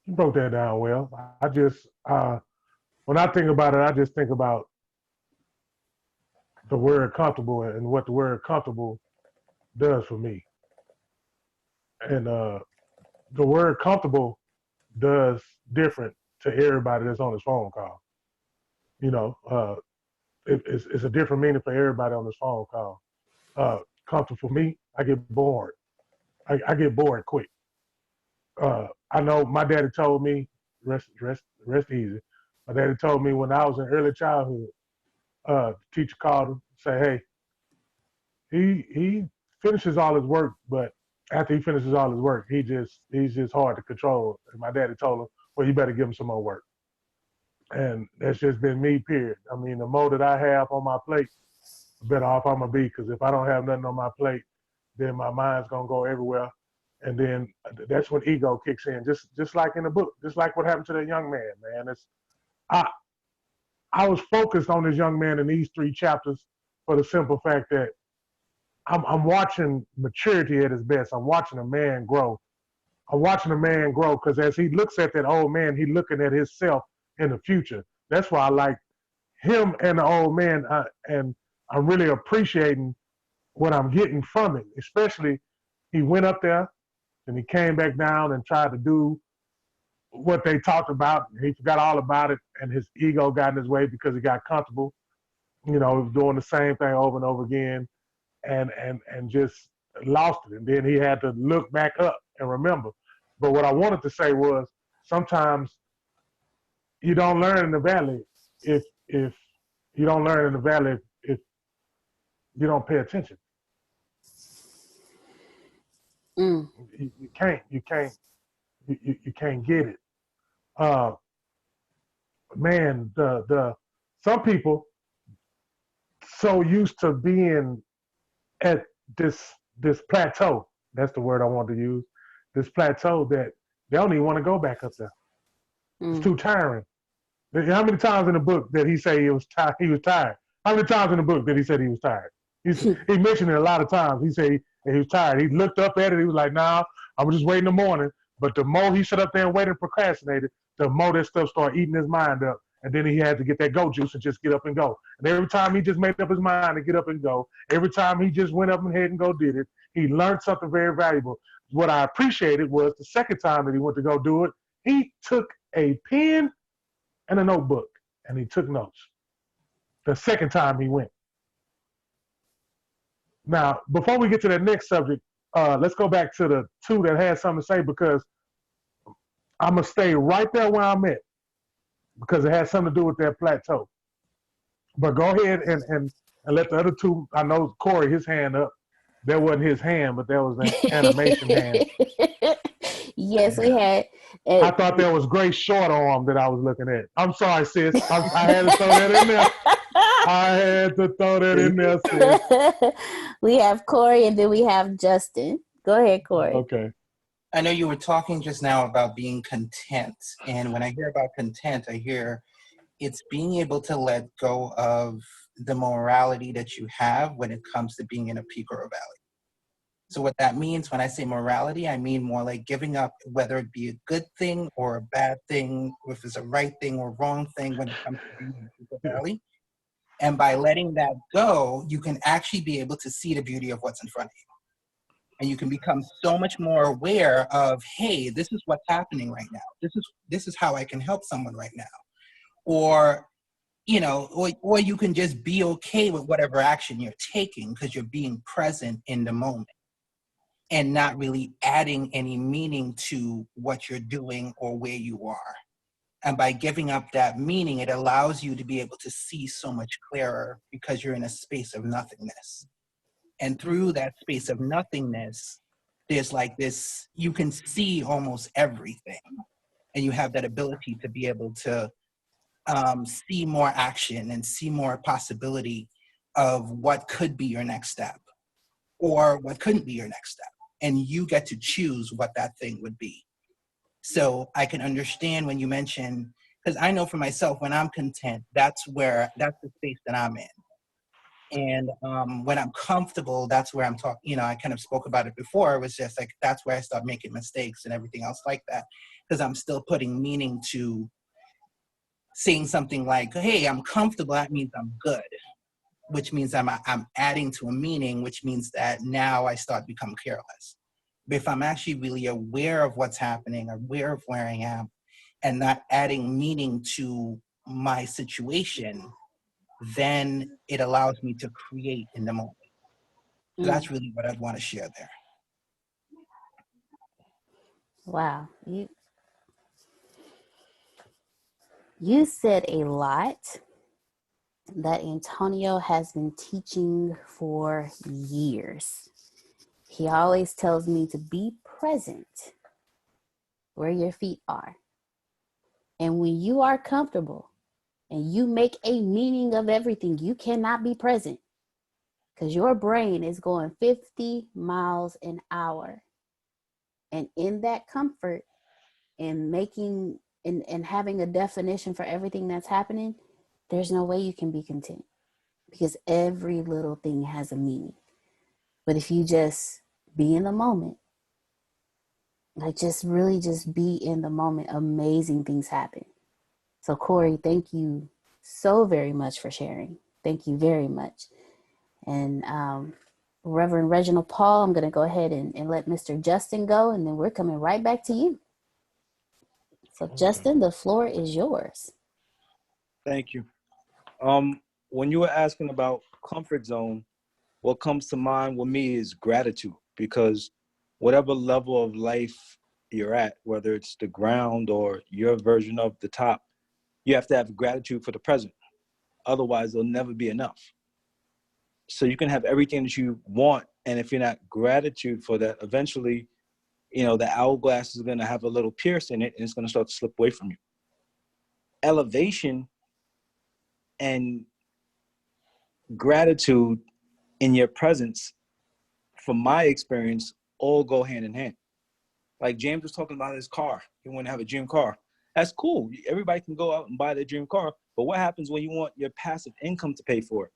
Speaker 2: you broke that down well. I just when I think about it, I just think about the word comfortable and what the word comfortable does for me. And the word comfortable does different to everybody that's on this phone call. You know, it's a different meaning for everybody on this phone call. Comfort for me, I get bored. I get bored quick. I know my daddy told me, rest easy. My daddy told me when I was in early childhood, the teacher called him, say, hey, he finishes all his work, but after he finishes all his work, he's just hard to control. And my daddy told him, well, you better give him some more work. And that's just been me, period. I mean, the more that I have on my plate, the better off I'm gonna be. Because if I don't have nothing on my plate, then my mind's gonna go everywhere, and then that's when ego kicks in. Just like in the book, just like what happened to that young man, man. I I was focused on this young man in these 3 chapters for the simple fact that I'm watching maturity at his best. I'm watching a man grow. I'm watching a man grow because as he looks at that old man, he's looking at himself in the future. That's why I like him and the old man, and I'm really appreciating what I'm getting from it. Especially, he went up there and he came back down and tried to do what they talked about. He forgot all about it, and his ego got in his way because he got comfortable. You know, he was doing the same thing over and over again, and just lost it. And then he had to look back up and remember. But what I wanted to say was sometimes you don't learn in the valley if you don't learn in the valley if you don't pay attention.
Speaker 1: Mm.
Speaker 2: You can't get it. Man, the some people so used to being at this plateau. That's the word I want to use. This plateau that they don't even want to go back up there. It's too tiring. How many times in the book did he say he was tired? He was tired. How many times in the book did he say he was tired? He mentioned it a lot of times. He said he was tired. He looked up at it. He was like, "Nah, I'm just waiting in the morning." But the more he sat up there and waited and procrastinated, the more that stuff started eating his mind up. And then he had to get that go juice and just get up and go. And every time he just made up his mind to get up and go, every time he just went up and ahead and go did it, he learned something very valuable. What I appreciated was the second time that he went to go do it, he took a pen and a notebook and he took notes. The second time he went. Now, before we get to that next subject, let's go back to the 2 that had something to say because I'm going to stay right there where I'm at because it has something to do with that plateau. But go ahead and let the other 2, I know Corey, his hand up. That wasn't his hand, but that was an animation hand.
Speaker 1: Yes, we had.
Speaker 2: I thought that was Grace Short Arm that I was looking at. I'm sorry, sis. I had to throw that in there. I had to throw that in there, sis.
Speaker 1: We have Corey and then we have Justin. Go ahead, Corey.
Speaker 2: Okay.
Speaker 7: I know you were talking just now about being content. And when I hear about content, I hear it's being able to let go of the morality that you have when it comes to being in a peak or a valley. So what that means when I say morality, I mean more like giving up, whether it be a good thing or a bad thing, if it's a right thing or wrong thing when it comes to being in a peak or valley. And by letting that go, you can actually be able to see the beauty of what's in front of you. And you can become so much more aware of, hey, this is what's happening right now. This is how I can help someone right now. Or, you know, or you can just be okay with whatever action you're taking because you're being present in the moment and not really adding any meaning to what you're doing or where you are. And by giving up that meaning, it allows you to be able to see so much clearer because you're in a space of nothingness. And through that space of nothingness, there's like this, you can see almost everything. And you have that ability to be able to see more action and see more possibility of what could be your next step or what couldn't be your next step. And you get to choose what that thing would be. So I can understand when you mention, because I know for myself, when I'm content, that's the space that I'm in. And when I'm comfortable, that's where I'm talking, you know, I kind of spoke about it before. It was just like, that's where I start making mistakes and everything else like that. Because I'm still putting meaning to saying something like, hey, I'm comfortable, that means I'm good. Which means I'm adding to a meaning, which means that now I start to become careless. But if I'm actually really aware of what's happening, aware of where I am, and not adding meaning to my situation, then it allows me to create in the moment. So that's really what I'd want to share there.
Speaker 1: Wow. You said a lot that Antonio has been teaching for years. He always tells me to be present where your feet are. And when you are comfortable and you make a meaning of everything, you cannot be present because your brain is going 50 miles an hour. And in that comfort and making and having a definition for everything that's happening, there's no way you can be content because every little thing has a meaning. But if you just be in the moment, like just really just be in the moment, amazing things happen. So Corey, thank you so very much for sharing. Thank you very much. And Reverend Reginald Paul, I'm going to go ahead and let Mr. Justin go, and then we're coming right back to you. So Justin, the floor is yours.
Speaker 9: Thank you. When you were asking about comfort zone, what comes to mind with me is gratitude, because whatever level of life you're at, whether it's the ground or your version of the top, you have to have gratitude for the present. Otherwise, there'll never be enough. So you can have everything that you want, and if you're not gratitude for that, eventually, the hourglass is going to have a little pierce in it, and it's going to start to slip away from you. Elevation and gratitude in your presence, from my experience, all go hand in hand. Like James was talking about his car. He want to have a dream car. That's cool. Everybody can go out and buy their dream car. But what happens when you want your passive income to pay for it?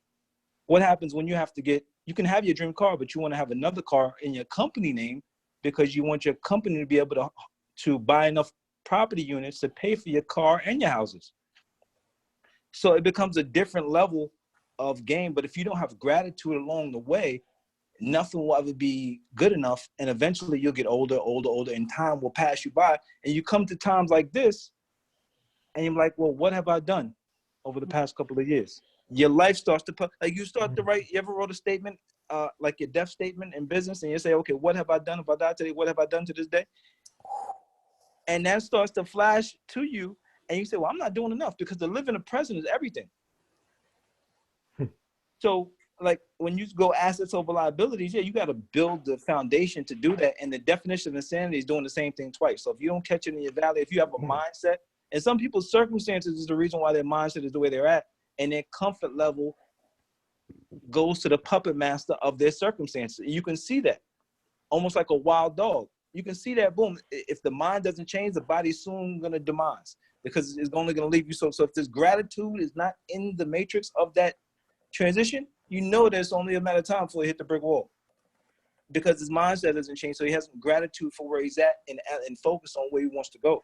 Speaker 9: What happens when you have to you can have your dream car, but you want to have another car in your company name because you want your company to be able to buy enough property units to pay for your car and your houses. So it becomes a different level of game. But if you don't have gratitude along the way, nothing will ever be good enough. And eventually you'll get older, and time will pass you by. And you come to times like this and you're like, well, what have I done over the past couple of years? Your life starts to put, like you start to write, you ever wrote a statement, like your death statement in business, and you say, okay, what have I done? If I die today, what have I done to this day? And that starts to flash to you. And you say, well, I'm not doing enough, because to live in the present is everything. So like when you go assets over liabilities, you got to build the foundation to do that. And the definition of insanity is doing the same thing twice. So if you don't catch it in your valley, if you have a mindset, and some people's circumstances is the reason why their mindset is the way they're at, and their comfort level goes to the puppet master of their circumstances. You can see that almost like a wild dog. You can see that, boom, if the mind doesn't change, the body's soon going to demise, because it's only going to leave you. So if this gratitude is not in the matrix of that transition, that it's only a matter of time before he hit the brick wall, because his mindset doesn't change. So he has gratitude for where he's at and focus on where he wants to go.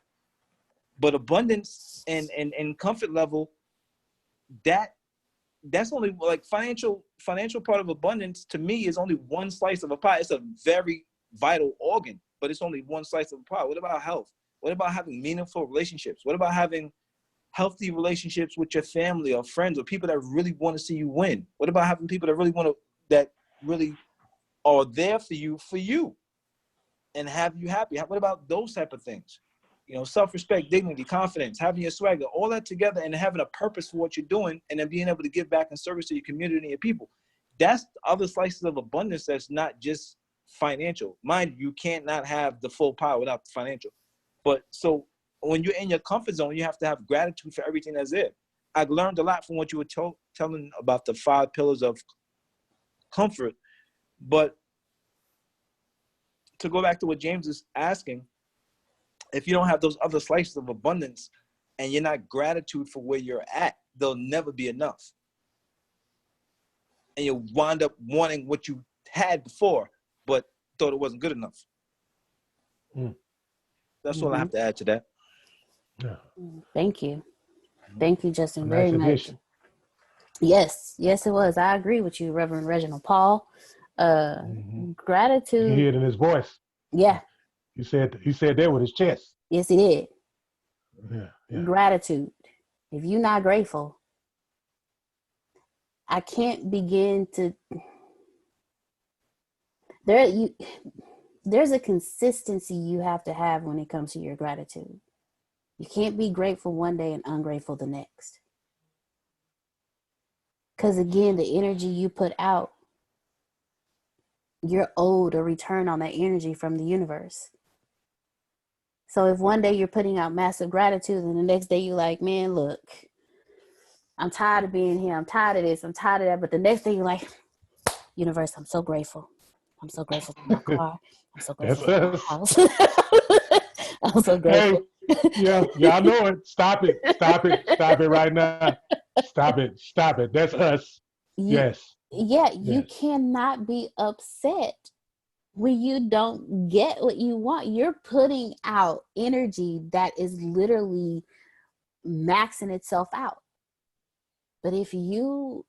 Speaker 9: But abundance and comfort level, that's only like financial part of abundance to me is only one slice of a pie. It's a very vital organ, but it's only one slice of a pie. What about health? What about having meaningful relationships? What about having healthy relationships with your family or friends or people that really want to see you win? What about having people that really are there for you and have you happy? What about those type of things? Self-respect, dignity, confidence, having your swagger, all that together, and having a purpose for what you're doing, and then being able to give back in service to your community and your people. That's other slices of abundance that's not just financial. Mind you, can't not have the full pie without the financial. But so when you're in your comfort zone, you have to have gratitude for everything that's there. I learned a lot from what you were telling about the 5 pillars of comfort. But to go back to what James is asking, if you don't have those other slices of abundance and you're not gratitude for where you're at, there'll never be enough. And you'll wind up wanting what you had before, but thought it wasn't good enough. That's all I have to add to that.
Speaker 2: Yeah.
Speaker 1: Thank you. Thank you, Justin,
Speaker 2: Nice
Speaker 1: very much.
Speaker 2: addition.
Speaker 1: Yes, it was. I agree with you, Reverend Reginald Paul. Gratitude.
Speaker 2: You can hear it in his voice.
Speaker 1: Yeah.
Speaker 2: He said that with his chest.
Speaker 1: Yes, he did.
Speaker 2: Yeah.
Speaker 1: Gratitude. If you're not grateful, I can't begin to, there's a consistency you have to have when it comes to your gratitude. You can't be grateful one day and ungrateful the next. Because again, the energy you put out, you're owed a return on that energy from the universe. So if one day you're putting out massive gratitude and the next day you're like, man, look, I'm tired of being here. I'm tired of this. I'm tired of that. But the next day you're like, universe, I'm so grateful. I'm so grateful for my car. I'm so
Speaker 2: That's
Speaker 1: grateful for my
Speaker 2: us.
Speaker 1: house. I'm so
Speaker 2: Hey,
Speaker 1: grateful.
Speaker 2: yeah, I know it. Stop it. Stop it. Stop it right now. Stop it. Stop it. That's us.
Speaker 1: You,
Speaker 2: Yes.
Speaker 1: yeah, you
Speaker 2: Yes.
Speaker 1: cannot be upset when you don't get what you want. You're putting out energy that is literally maxing itself out. But if you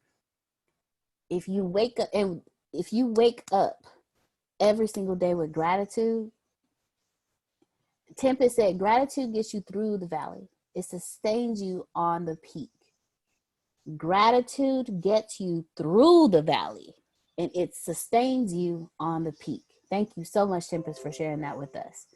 Speaker 1: wake up and if you wake up every single day with gratitude, Tempest said gratitude gets you through the valley. It sustains you on the peak. Gratitude gets you through the valley and it sustains you on the peak. Thank you so much, Tempest, for sharing that with us.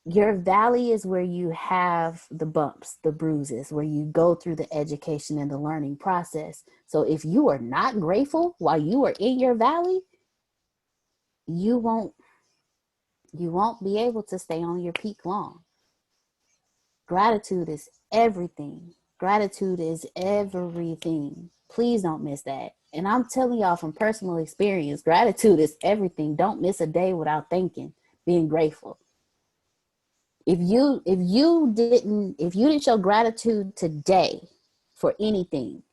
Speaker 1: Your valley is where you have the bumps, the bruises, where you go through the education and the learning process. So if you are not grateful while you are in your valley, you won't be able to stay on your peak long. Gratitude is everything. Gratitude is everything. Please don't miss that. And I'm telling y'all from personal experience, gratitude is everything. Don't miss a day without thanking, being grateful. If you didn't show gratitude today for anything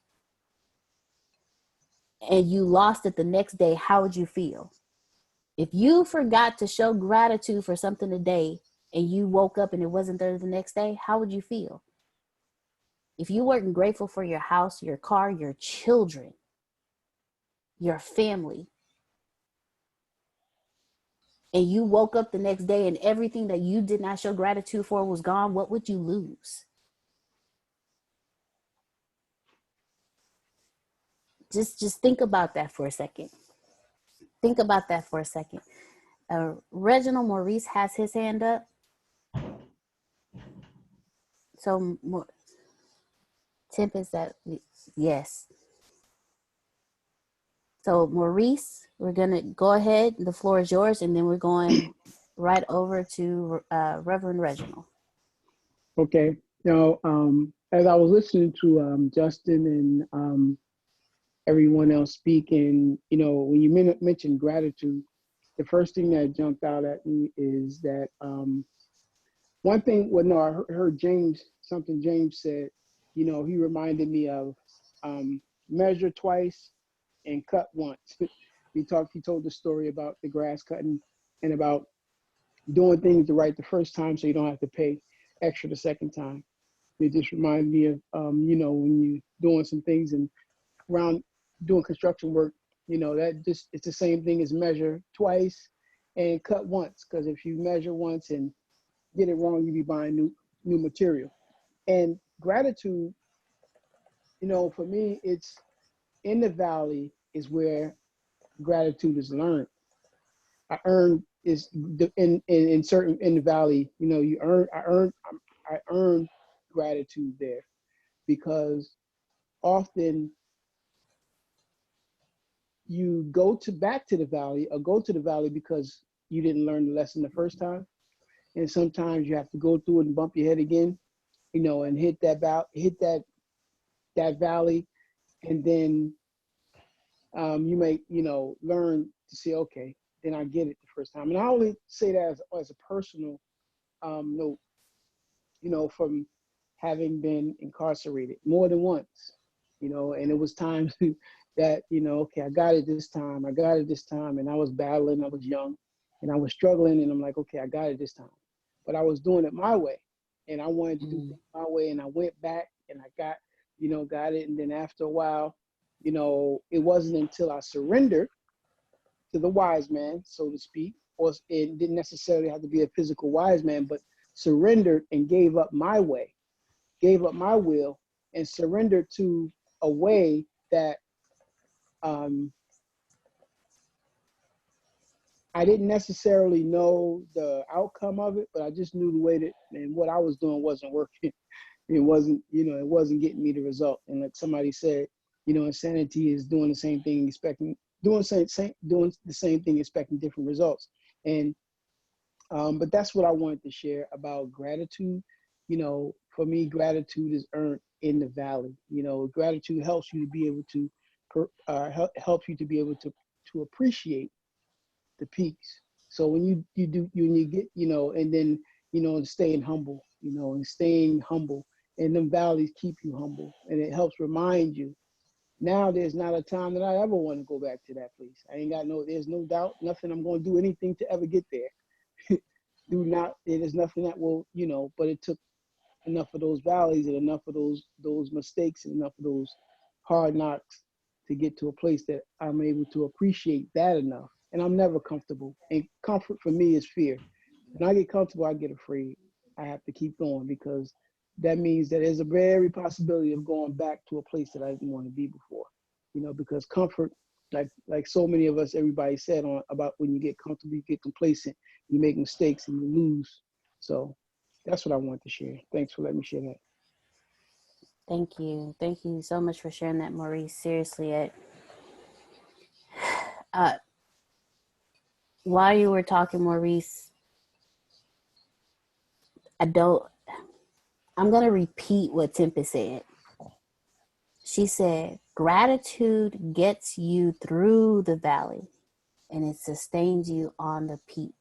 Speaker 1: and you lost it the next day, how would you feel? If you forgot to show gratitude for something today and you woke up and it wasn't there the next day, how would you feel? If you weren't grateful for your house, your car, your children, your family, and you woke up the next day and everything that you did not show gratitude for was gone, what would you lose? Just think about that for a second. Think about that for a second. Reginald Maurice has his hand up. So, Tempest, that yes. So, Maurice, we're gonna go ahead. The floor is yours, and then we're going right over to Reverend Reginald.
Speaker 6: Okay. Now, as I was listening to Justin and everyone else speaking, when you mentioned gratitude, the first thing that jumped out at me is that one thing. Well, no, I heard something James said. He reminded me of measure twice and cut once. He told the story about the grass cutting and about doing things right the first time so you don't have to pay extra the second time. It just reminded me of, when you're doing some things and around doing construction work, it's the same thing as measure twice and cut once. Because if you measure once and get it wrong, you be buying new material. And gratitude, for me, it's in the valley is where gratitude is learned. I earned is in certain in the valley. I earned gratitude there because often you back to the valley or go to the valley because you didn't learn the lesson the first time, and sometimes you have to go through it and bump your head again, and hit that valley, and then you may learn to say, okay, then I get it the first time. And I only say that as a personal note, from having been incarcerated more than once, and it was times that, okay, I got it this time, and I was battling, I was young, and I was struggling, and I'm like, okay, I got it this time. But I was doing it my way, and I wanted to do things my way, and I went back, and I got it, and then after a while, it wasn't until I surrendered to the wise man, so to speak, or it didn't necessarily have to be a physical wise man, but surrendered and gave up my way, gave up my will, and surrendered to a way that I didn't necessarily know the outcome of it, but I just knew the way that and what I was doing wasn't working. It wasn't, it wasn't getting me the result. And like somebody said, insanity is doing the same thing, doing the same thing, expecting different results. And but that's what I wanted to share about gratitude. For me, gratitude is earned in the valley. Gratitude helps you to be able to helps you to be able to appreciate the peaks. So when you get, and then, staying humble, and them valleys keep you humble, and it helps remind you. Now there's not a time that I ever want to go back to that place. There's no doubt, nothing. I'm going to do anything to ever get there. There's nothing that will, but it took enough of those valleys and enough of those mistakes and enough of those hard knocks to get to a place that I'm able to appreciate that enough. And I'm never comfortable. And comfort for me is fear. When I get comfortable, I get afraid. I have to keep going because that means that there's a very possibility of going back to a place that I didn't want to be before. Because comfort, like so many of us, everybody said about when you get comfortable, you get complacent, you make mistakes and you lose. So that's what I want to share. Thanks for letting me share that.
Speaker 1: Thank you. Thank you so much for sharing that, Maurice. Seriously, while you were talking, Maurice, I'm going to repeat what Tempest said. She said, gratitude gets you through the valley and it sustains you on the peak.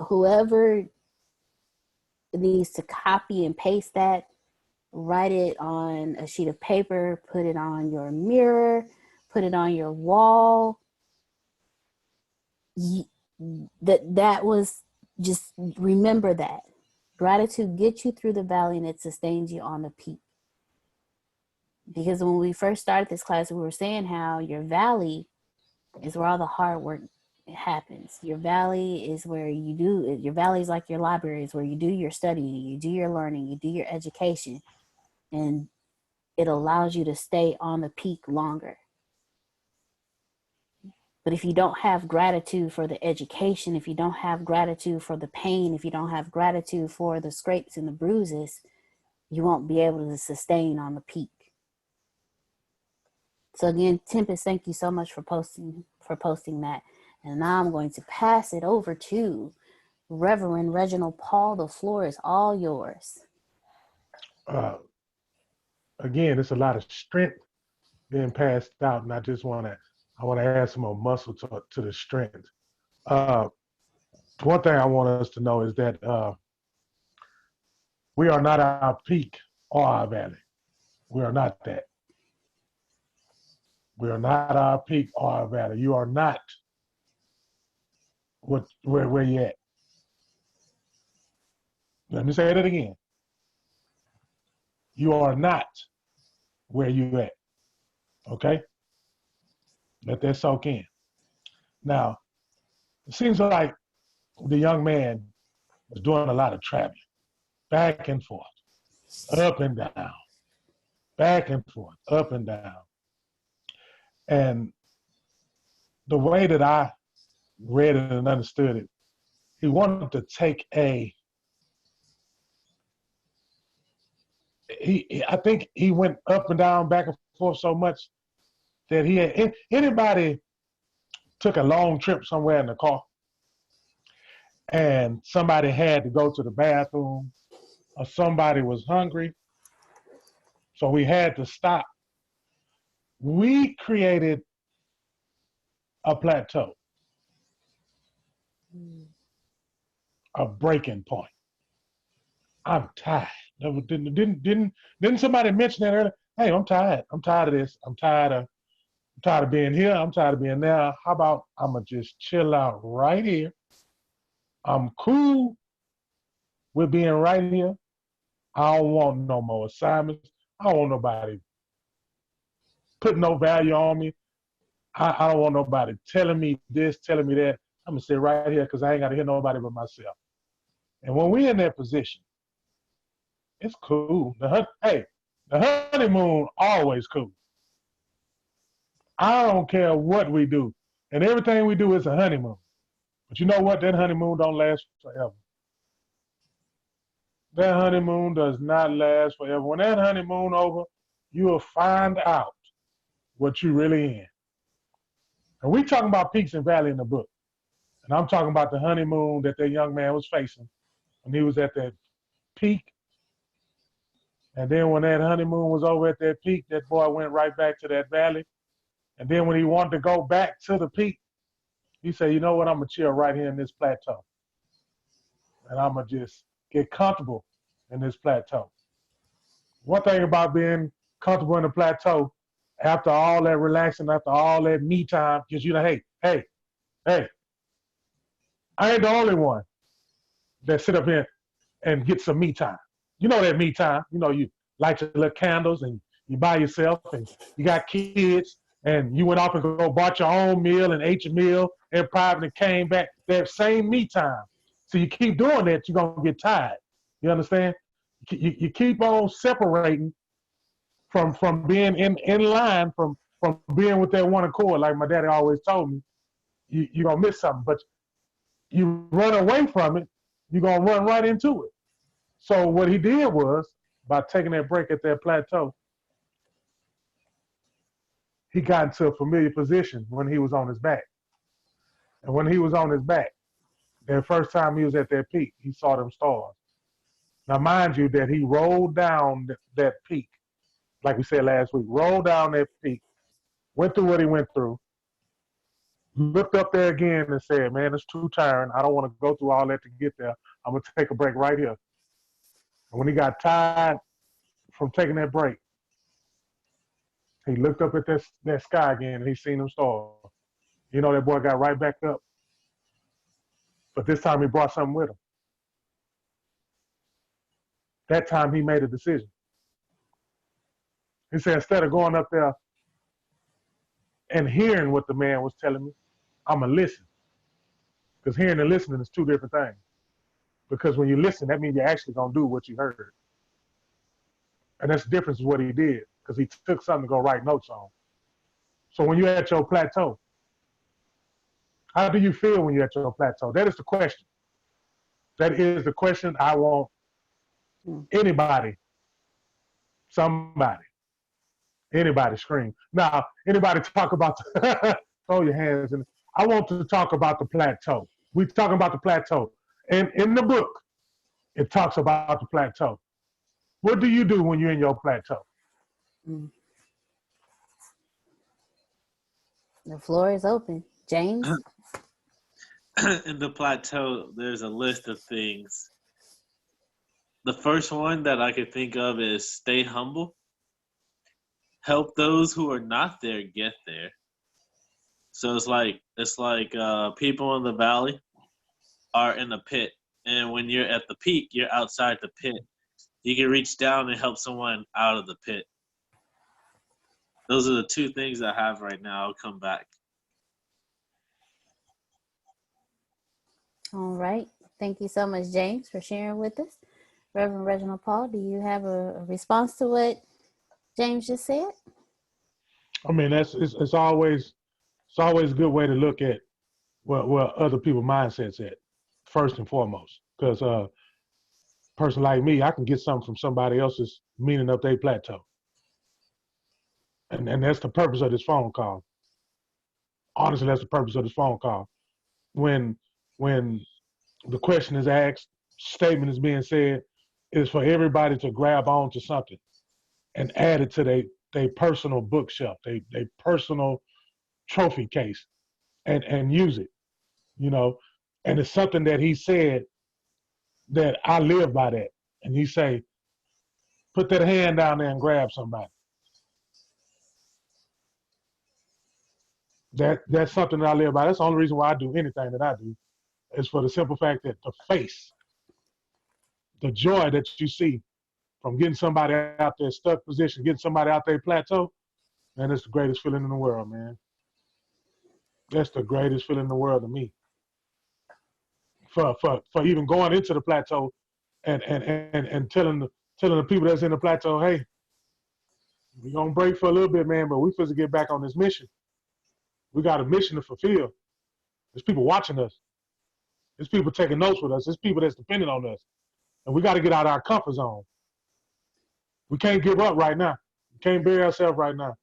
Speaker 1: Whoever needs to copy and paste that, write it on a sheet of paper, put it on your mirror, put it on your wall. That was, just remember that. Gratitude gets you through the valley and it sustains you on the peak. Because when we first started this class, we were saying how your valley is where all the hard work happens. Your valley is where your valley is like your library, is where you do your studying, you do your learning, you do your education, and it allows you to stay on the peak longer. But if you don't have gratitude for the education, if you don't have gratitude for the pain, if you don't have gratitude for the scrapes and the bruises, you won't be able to sustain on the peak. So again, Tempest, thank you so much for posting that. And now I'm going to pass it over to Reverend Reginald Paul. The floor is all yours.
Speaker 2: Again, it's a lot of strength being passed out, and I want to add some more muscle to the strength. One thing I want us to know is that we are not our peak or our valley. We are not that. We are not our peak or our valley. You are not where you at. Let me say that again. You are not where you at. Okay? Let that soak in. Now, it seems like the young man was doing a lot of traveling, back and forth, up and down, back and forth, up and down. And the way that I read it and understood it, he wanted to take I think he went up and down, back and forth so much that anybody took a long trip somewhere in the car and somebody had to go to the bathroom or somebody was hungry, so we had to stop. We created a plateau, a breaking point. I'm tired. Didn't somebody mention that earlier? Hey, I'm tired. I'm tired of this. I'm tired of being here. I'm tired of being there. How about I'm gonna just chill out right here? I'm cool with being right here. I don't want no more assignments. I don't want nobody putting no value on me. I don't want nobody telling me this, telling me that. I'm gonna sit right here because I ain't gotta hear nobody but myself. And when we're in that position, it's cool. Hey, The honeymoon always cool. I don't care what we do. And everything we do is a honeymoon. But you know what? That honeymoon don't last forever. That honeymoon does not last forever. When that honeymoon over, you will find out what you really in. And we talking about peaks and valleys in the book. And I'm talking about the honeymoon that young man was facing when he was at that peak. And then when that honeymoon was over at that peak, that boy went right back to that valley. And then when he wanted to go back to the peak, he said, you know what, I'm going to chill right here in this plateau. And I'm going to just get comfortable in this plateau. One thing about being comfortable in a plateau, after all that relaxing, after all that me time, because you know, hey, I ain't the only one that sit up here and get some me time. You know that me time. You know, you light your little candles and you by yourself and you got kids and you went off and go bought your own meal and ate your meal in private and came back. That same me time. So you keep doing that, you're going to get tired. You understand? You keep on separating from being in line, from being with that one accord, like my daddy always told me, you're going to miss something. But you run away from it, you're going to run right into it. So what he did was, by taking that break at that plateau, he got into a familiar position when he was on his back. And when he was on his back, that first time he was at that peak, he saw them stars. Now, mind you, that he rolled down that peak, like we said last week, rolled down that peak, went through what he went through, looked up there again and said, man, it's too tiring. I don't want to go through all that to get there. I'm going to take a break right here. And when he got tired from taking that break, he looked up at that sky again and he seen them stars. You know, that boy got right back up. But this time he brought something with him. That time he made a decision. He said, instead of going up there and hearing what the man was telling me, I'm going to listen. Because hearing and listening is two different things. Because when you listen, that means you're actually going to do what you heard. And that's the difference is what he did. Because he took something to go write notes on. So when you're at your plateau, how do you feel when you're at your plateau? That is the question. That is the question I want anybody, somebody, anybody scream. Now, anybody talk about, throw your hands in. I want to talk about the plateau. We're talking about the plateau. And in the book, it talks about the plateau. What do you do when you're in your plateau?
Speaker 1: The floor is open. James?
Speaker 4: In the plateau, there's a list of things. The first one that I could think of is stay humble. Help those who are not there get there. So it's like people in the valley are in a pit, and when you're at the peak, you're outside the pit. You can reach down and help someone out of the pit. Those are the two things I have right now. I'll come back.
Speaker 1: All right. Thank you so much, James, for sharing with us. Reverend Reginald Paul, do you have a response to what James just said?
Speaker 2: I mean, it's always a good way to look at where other people's mindsets at, first and foremost. Because a person like me, I can get something from somebody else's meaning of their plateau. And that's the purpose of this phone call. Honestly, that's the purpose of this phone call. When the question is asked, statement is being said, is for everybody to grab on to something and add it to their personal bookshelf, their personal trophy case, and use it, you know. And it's something that he said that I live by that. And he say, put that hand down there and grab somebody. That's something that I live by. That's the only reason why I do anything that I do, is for the simple fact that the face, the joy that you see from getting somebody out there stuck position, getting somebody out there plateau, man, it's the greatest feeling in the world, man. That's the greatest feeling in the world to me. For even going into the plateau and telling the people that's in the plateau, hey, We're gonna break for a little bit, man, but we supposed to get back on this mission. We got a mission to fulfill. There's people watching us. There's people taking notes with us. There's people that's depending on us. And we got to get out of our comfort zone. We can't give up right now. We can't bury ourselves right now.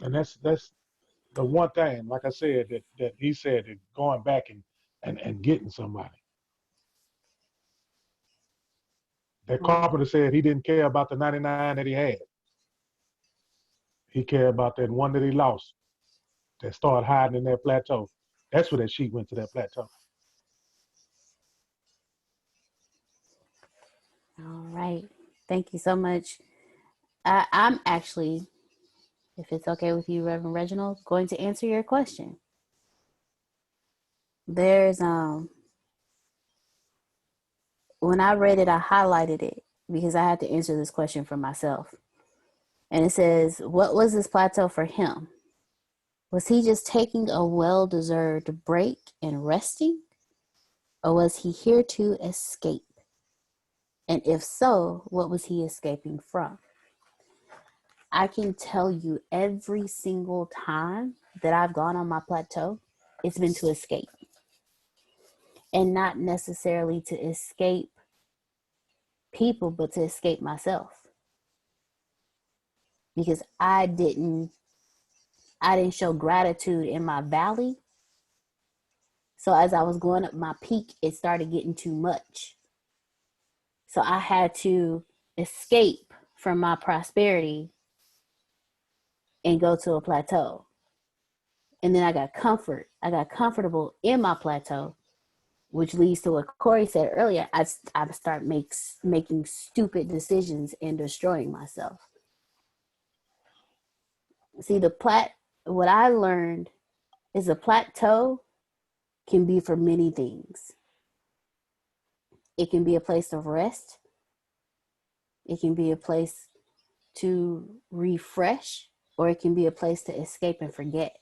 Speaker 2: And that's the one thing, like I said, that he said, that going back and getting somebody. That carpenter said he didn't care about the 99 that he had. He cared about that one that he lost, that started hiding in that plateau. That's where that sheep went, to that plateau.
Speaker 1: All right. Thank you so much. I'm actually, if it's okay with you, Reverend Reginald, going to answer your question. There's when I read it, I highlighted it because I had to answer this question for myself. And it says, what was this plateau for him? Was he just taking a well-deserved break and resting? Or was he here to escape? And if so, what was he escaping from? I can tell you every single time that I've gone on my plateau, it's been to escape. And not necessarily to escape people, but to escape myself. Because I didn't show gratitude in my valley. So as I was going up my peak, it started getting too much. So I had to escape from my prosperity and go to a plateau. And then I got comfortable in my plateau, which leads to what Corey said earlier. I start making stupid decisions and destroying myself. See, what I learned is a plateau can be for many things. It can be a place of rest. It can be a place to refresh, or it can be a place to escape and forget.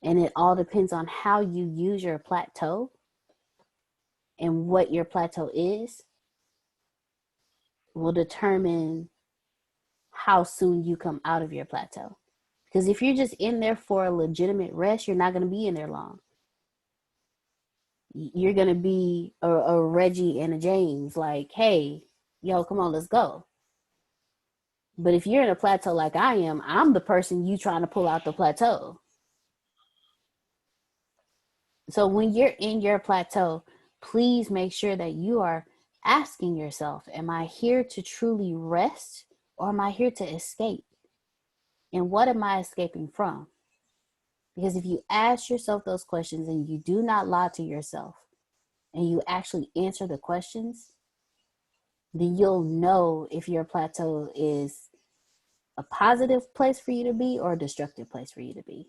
Speaker 1: And it all depends on how you use your plateau and what your plateau is will determine how soon you come out of your plateau. Because if you're just in there for a legitimate rest, you're not going to be in there long. You're going to be a Reggie and a James, like, hey, yo, come on, let's go. But if you're in a plateau like I am, I'm the person you trying to pull out the plateau. So when you're in your plateau, please make sure that you are asking yourself, am I here to truly rest, or am I here to escape? And what am I escaping from? Because if you ask yourself those questions and you do not lie to yourself and you actually answer the questions, then you'll know if your plateau is a positive place for you to be or a destructive place for you to be.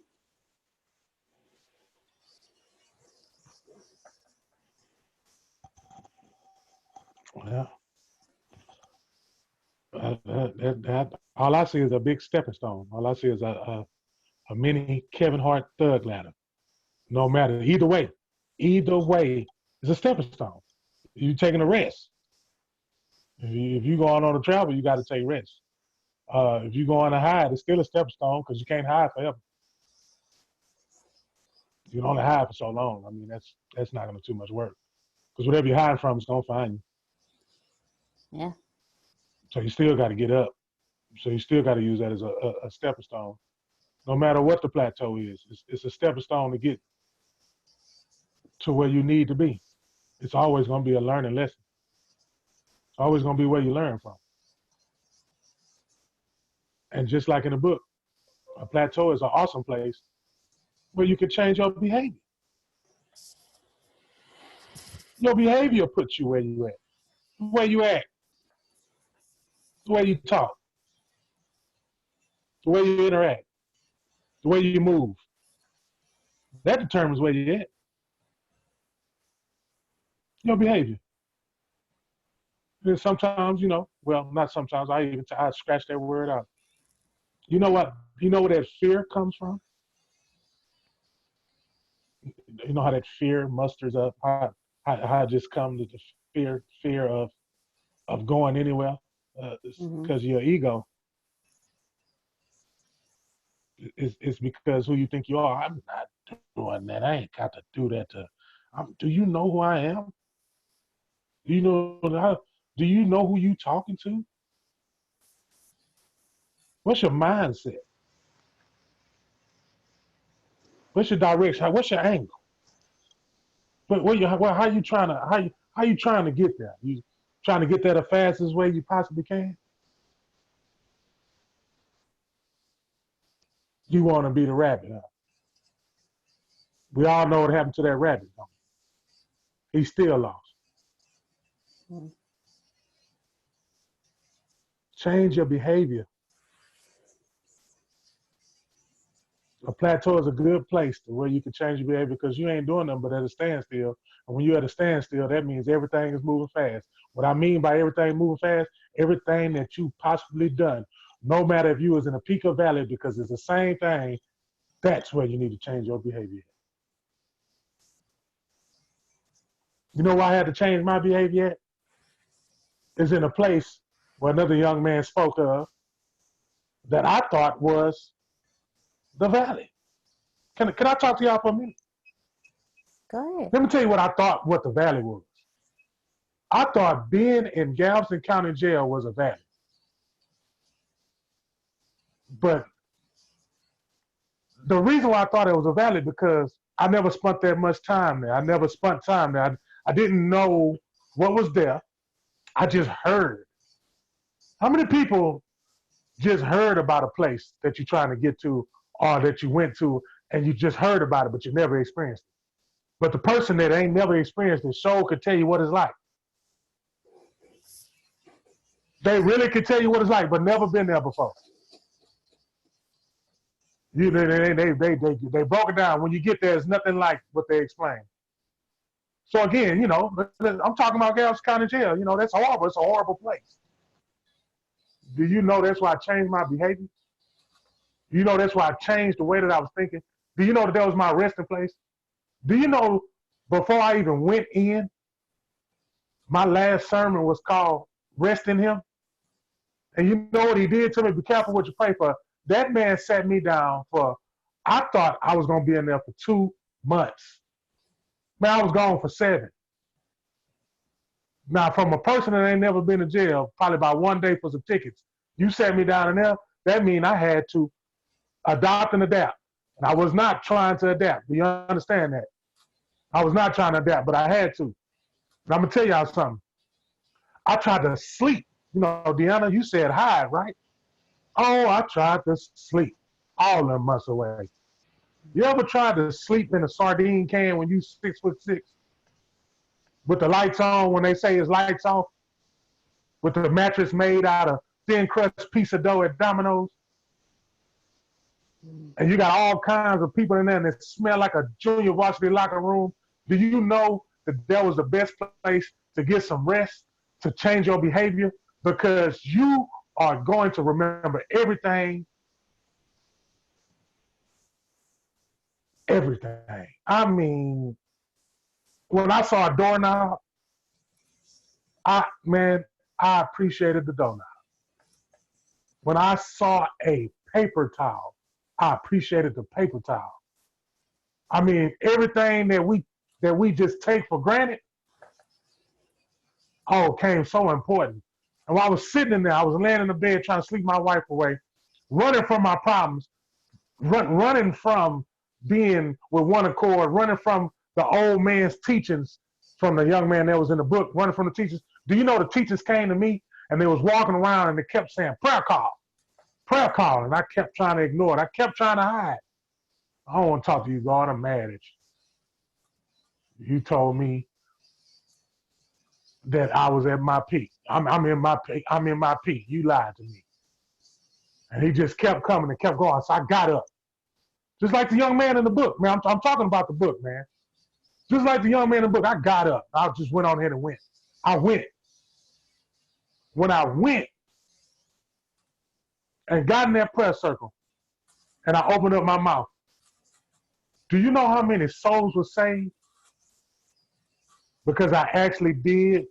Speaker 2: Yeah. All I see is a big stepping stone. All I see is a mini Kevin Hart thug ladder. No matter, either way, it's a stepping stone. You taking a rest. If you going on a travel, you got to take rest. If you go on a hide, it's still a stepping stone because you can't hide forever. You can only hide for so long. I mean, that's not gonna too much work because whatever you're hiding from is gonna find you.
Speaker 1: Yeah.
Speaker 2: So you still got to get up. So you still got to use that as a stepping stone. No matter what the plateau is, it's a stepping stone to get to where you need to be. It's always going to be a learning lesson. It's always going to be where you learn from. And just like in the book, a plateau is an awesome place where you can change your behavior. Your behavior puts you where you at, where you act, the way you talk, the way you interact, the way you move. That determines where you're at. Your behavior. And sometimes, well, not sometimes, I scratch that word out. You know what? You know where that fear comes from? You know how that fear musters up, how it just comes to the fear of going anywhere because your ego. It's because who you think you are. I'm not doing that. I ain't got to do that. Do you know who I am? Do you do you know who you talking to? What's your mindset? What's your direction? What's your angle? How you trying to how you trying to get there? You trying to get there the fastest way you possibly can? You want to be the rabbit, huh? We all know what happened to that rabbit. Huh? He's still lost.
Speaker 1: Mm.
Speaker 2: Change your behavior. A plateau is a good place to where you can change your behavior because you ain't doing nothing but at a standstill. And when you're at a standstill, that means everything is moving fast. What I mean by everything moving fast, everything that you possibly done, no matter if you was in a peak or valley, because it's the same thing, that's where you need to change your behavior. You know why I had to change my behavior at? Is in a place where another young man spoke of that I thought was the valley. Can I talk to y'all for a minute?
Speaker 1: Go ahead.
Speaker 2: Let me tell you what I thought what the valley was. I thought being in Galveston County Jail was a valley. But the reason why I thought it was a valley because I never spent that much time there. I never spent time there. I didn't know what was there. I just heard. How many people just heard about a place that you're trying to get to or that you went to and you just heard about it, but you never experienced it? But the person that ain't never experienced it sure could tell you what it's like. They really could tell you what it's like, but never been there before. They broke it down. When you get there, it's nothing like what they explain. So again, I'm talking about Galveston County Jail. That's horrible. It's a horrible place. Do you know that's why I changed my behavior? Do you know that's why I changed the way that I was thinking? Do you know that was my resting place? Do you know before I even went in, my last sermon was called Rest in Him? And you know what he did to me? Be careful what you pray for. That man sat me down I thought I was going to be in there for 2 months. Man, I was gone for 7. Now, from a person that ain't never been to jail, probably about 1 day for some tickets, you sat me down in there, that means I had to adopt and adapt. And I was not trying to adapt. Do you understand that? I was not trying to adapt, but I had to. And I'm going to tell y'all something. I tried to sleep. Deanna, you said hide, right? Oh, I tried to sleep all them months away. You ever tried to sleep in a sardine can when you 6'6"? With the lights on when they say it's lights off? With the mattress made out of thin crust piece of dough at Domino's? And you got all kinds of people in there and it smell like a junior varsity locker room. Do you know that was the best place to get some rest, to change your behavior? Because you are going to remember everything. Everything. I mean, when I saw a doorknob, I appreciated the doorknob. When I saw a paper towel, I appreciated the paper towel. I mean, everything that we just take for granted, came so important. And while I was sitting in there, I was laying in the bed trying to sleep my wife away, running from my problems, running from being with one accord, running from the old man's teachings, from the young man that was in the book, running from the teachers. Do you know the teachers came to me and they was walking around and they kept saying, prayer call. And I kept trying to ignore it. I kept trying to hide. I don't want to talk to you, God. I'm mad at you. You told me that I was at my peak. I'm in my peak. I'm in my peak. You lied to me. And he just kept coming and kept going. So I got up. Just like the young man in the book, man. I'm talking about the book, man. Just like the young man in the book, I got up. I just went on ahead and went. I went. When I went and got in that prayer circle and I opened up my mouth, do you know how many souls were saved? Because I actually did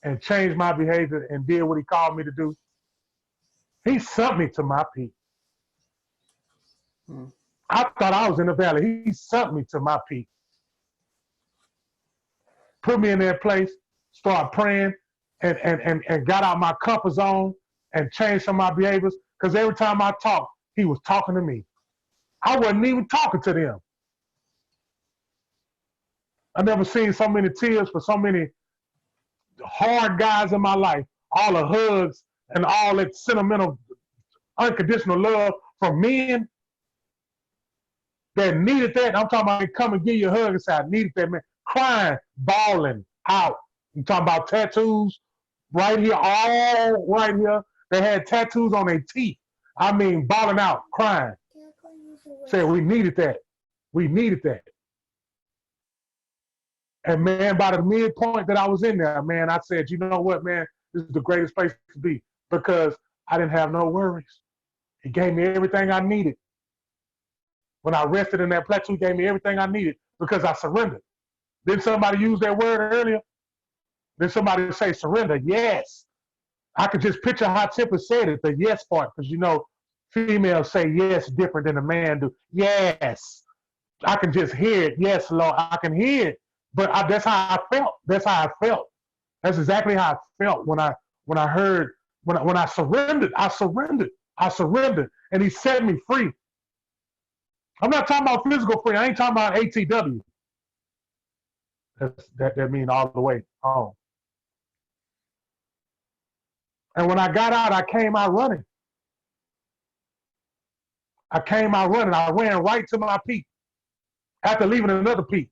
Speaker 2: and changed my behavior and did what he called me to do, he sent me to my peak.
Speaker 7: Mm.
Speaker 2: I thought I was in the valley. He sent me to my peak. Put me in that place, start praying, and got out my comfort zone and changed some of my behaviors. Because every time I talked, he was talking to me. I wasn't even talking to them. I never seen so many tears for so many hard guys in my life. All the hugs and all that sentimental, unconditional love from men that needed that. I'm talking about they come and give you a hug and say, I needed that, man. Crying, bawling out. I'm talking about tattoos right here, all right here. They had tattoos on their teeth. I mean, bawling out, crying. Said we needed that. We needed that. And man, by the midpoint that I was in there, man, I said, you know what, man, this is the greatest place to be because I didn't have no worries. He gave me everything I needed. When I rested in that plateau, he gave me everything I needed because I surrendered. Didn't somebody use that word earlier? Did somebody say surrender? Yes. I could just picture how Tipper said it, the yes part, because you know, females say yes different than a man do. Yes. I can just hear it. Yes, Lord, I can hear it. But that's how I felt. That's how I felt. That's exactly how I felt when I heard when I surrendered. I surrendered. I surrendered, and He set me free. I'm not talking about physical free. I ain't talking about ATW. That means all the way home. And when I got out, I came out running. I came out running. I ran right to my peak after leaving another peak.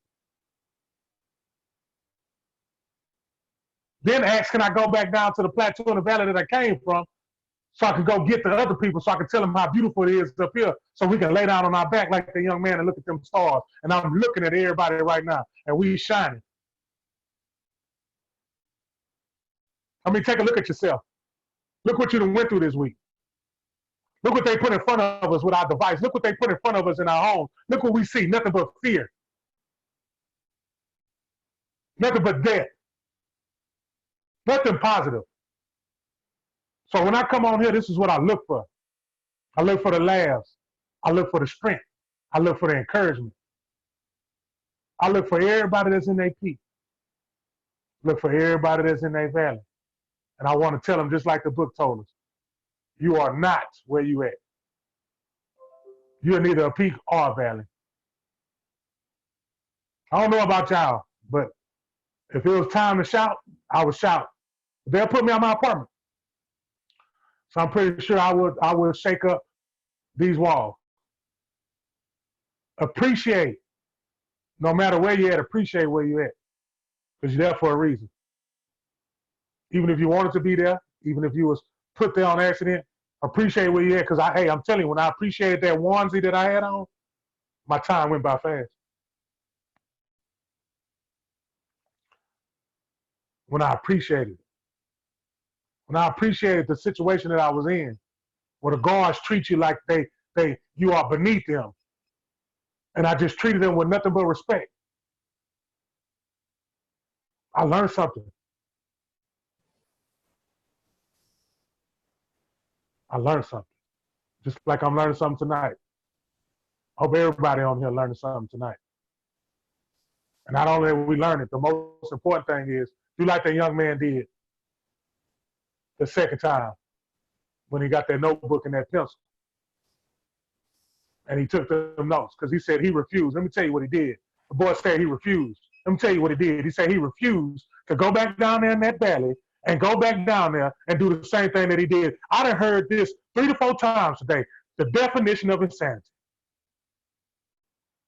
Speaker 2: Then asked, can I go back down to the plateau in the valley that I came from so I could go get the other people so I could tell them how beautiful it is up here so we can lay down on our back like the young man and look at them stars. And I'm looking at everybody right now, and we shining. I mean, take a look at yourself. Look what you done went through this week. Look what they put in front of us with our device. Look what they put in front of us in our home. Look what we see, nothing but fear. Nothing but death. Nothing positive. So when I come on here, this is what I look for. I look for the laughs. I look for the strength. I look for the encouragement. I look for everybody that's in their peak. Look for everybody that's in their valley. And I want to tell them, just like the book told us, you are not where you at. You're neither a peak or a valley. I don't know about y'all, but if it was time to shout, I would shout. They'll put me on my apartment. So I'm pretty sure I would shake up these walls. Appreciate, no matter where you're at, appreciate where you're at. Because you're there for a reason. Even if you wanted to be there, even if you was put there on accident, appreciate where you're at. Because I'm telling you, when I appreciated that onesie that I had on, my time went by fast. When I appreciated it. When I appreciated the situation that I was in, where the guards treat you like you are beneath them. And I just treated them with nothing but respect. I learned something. I learned something. Just like I'm learning something tonight. I hope everybody on here learning something tonight. And not only are we learning, the most important thing is do like that young man did the second time when he got that notebook and that pencil. And he took them notes because he said he refused. Let me tell you what he did. The boy said he refused. Let me tell you what he did. He said he refused to go back down there in that valley and go back down there and do the same thing that he did. I done heard this 3 to 4 times today. The definition of insanity.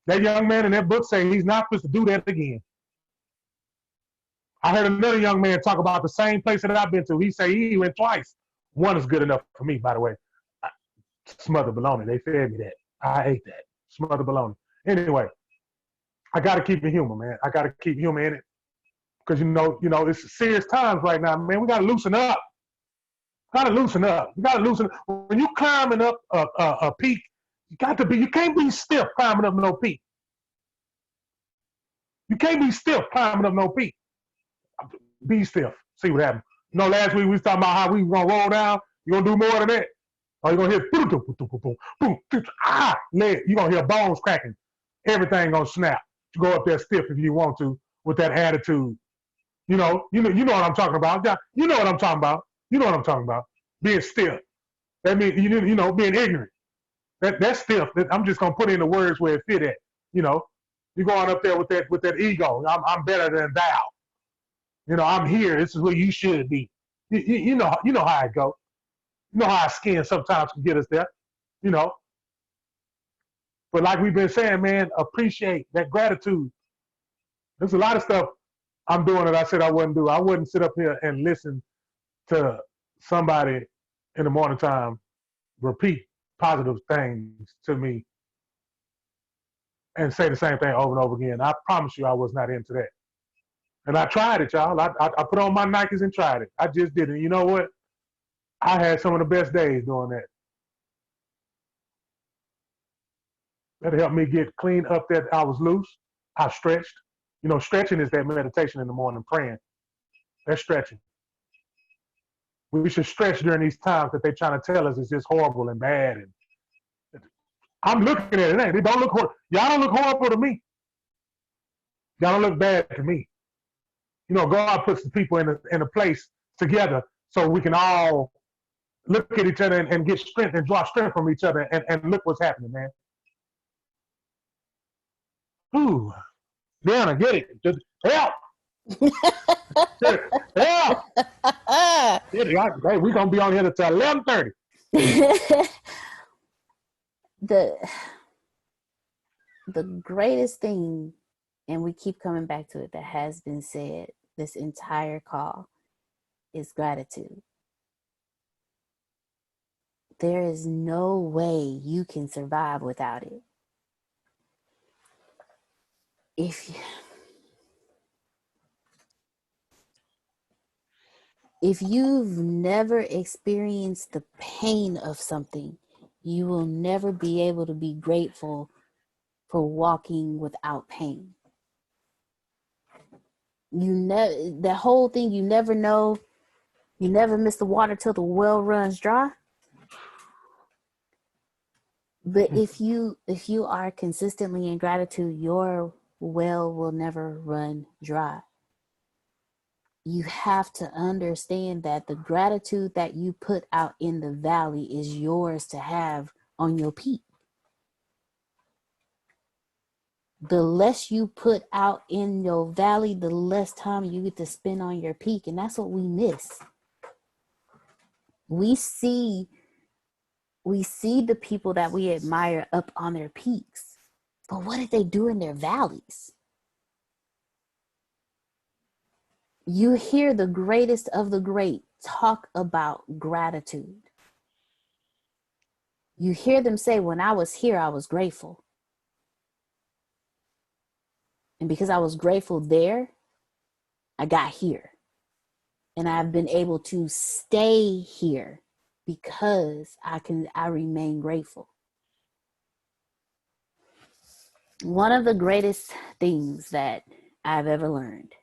Speaker 2: That young man in that book say he's not supposed to do that again. I heard another young man talk about the same place that I've been to. He say he went twice. One is good enough for me, by the way. Smothered bologna. They fed me that. I ate that. Smothered bologna. Anyway, I got to keep it human, man. I got to keep humor in it. Because, you know, it's serious times right now, man. We got to loosen up. Got to loosen up. You got to loosen up. When you climbing up a peak, you can't be stiff climbing up no peak. You can't be stiff climbing up no peak. Be stiff. See what happens. You know, last week we was talking about how we were gonna roll down. You gonna do more than that? Or you gonna hear boom, boom, boom, boom, boom, boom, leg. You gonna hear bones cracking. Everything gonna snap. You go up there stiff if you want to with that attitude. You know what I'm talking about. You know what I'm talking about. You know what I'm talking about. Being stiff. That means being ignorant. That's stiff. I'm just gonna put in the words where it fit at. You know, you're going up there with that ego. I'm better than thou. I'm here. This is where you should be. You know how it goes. You know how our skin sometimes can get us there. You know, but like we've been saying, man, appreciate that gratitude. There's a lot of stuff I'm doing that I said I wouldn't do. I wouldn't sit up here and listen to somebody in the morning time repeat positive things to me and say the same thing over and over again. I promise you I was not into that. And I tried it, y'all. I put on my Nikes and tried it. I just did it. You know what? I had some of the best days doing that. That helped me get clean up that I was loose. I stretched. Stretching is that meditation in the morning, praying. That's stretching. We should stretch during these times that they're trying to tell us it's just horrible and bad. And I'm looking at it. They don't look horrible. Y'all don't look horrible to me. Y'all don't look bad to me. God puts the people in a place together so we can all look at each other and get strength and draw strength from each other and look what's happening, man. Ooh, Deanna, get it. Just help. Help. Hey, we're going to be on here until 11:30.
Speaker 1: The greatest thing, and we keep coming back to it, that has been said this entire call is gratitude. There is no way you can survive without it. If you've never experienced the pain of something, you will never be able to be grateful for walking without pain. That whole thing, you never know, you never miss the water till the well runs dry. But if you are consistently in gratitude, your well will never run dry. You have to understand that the gratitude that you put out in the valley is yours to have on your peak. The less you put out in your valley, the less time you get to spend on your peak. And that's what we miss. We see the people that we admire up on their peaks. But what did they do in their valleys? You hear the greatest of the great talk about gratitude. You hear them say, when I was here, I was grateful. And because I was grateful there, I got here. And I've been able to stay here because I remain grateful. One of the greatest things that I've ever learned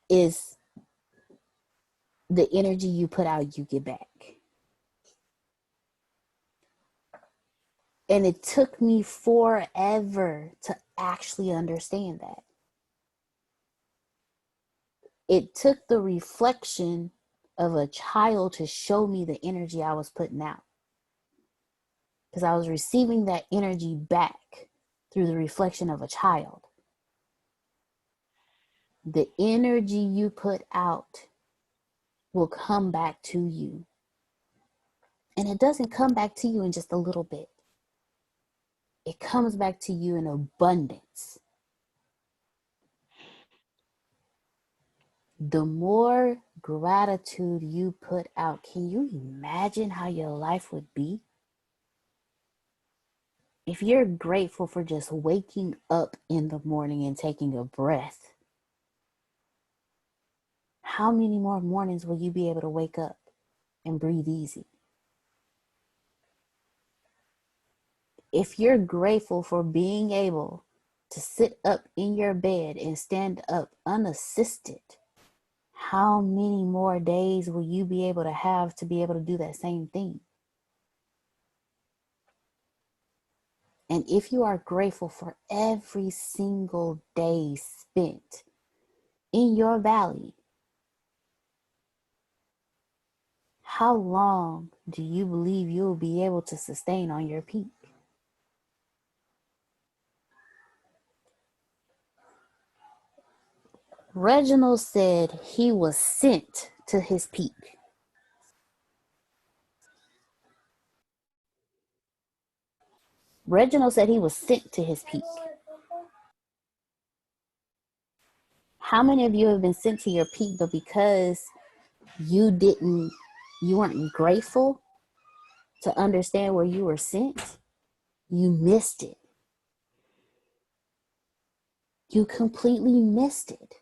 Speaker 1: is the energy you put out, you get back. And it took me forever to actually understand that. It took the reflection of a child to show me the energy I was putting out. Because I was receiving that energy back through the reflection of a child. The energy you put out will come back to you. And it doesn't come back to you in just a little bit. It comes back to you in abundance. The more gratitude you put out, can you imagine how your life would be? If you're grateful for just waking up in the morning and taking a breath, how many more mornings will you be able to wake up and breathe easy? If you're grateful for being able to sit up in your bed and stand up unassisted, how many more days will you be able to have to be able to do that same thing? And if you are grateful for every single day spent in your valley, how long do you believe you'll be able to sustain on your peak? Reginald said he was sent to his peak. Reginald said he was sent to his peak. How many of you have been sent to your peak, but because you weren't grateful to understand where you were sent, you missed it. You completely missed it.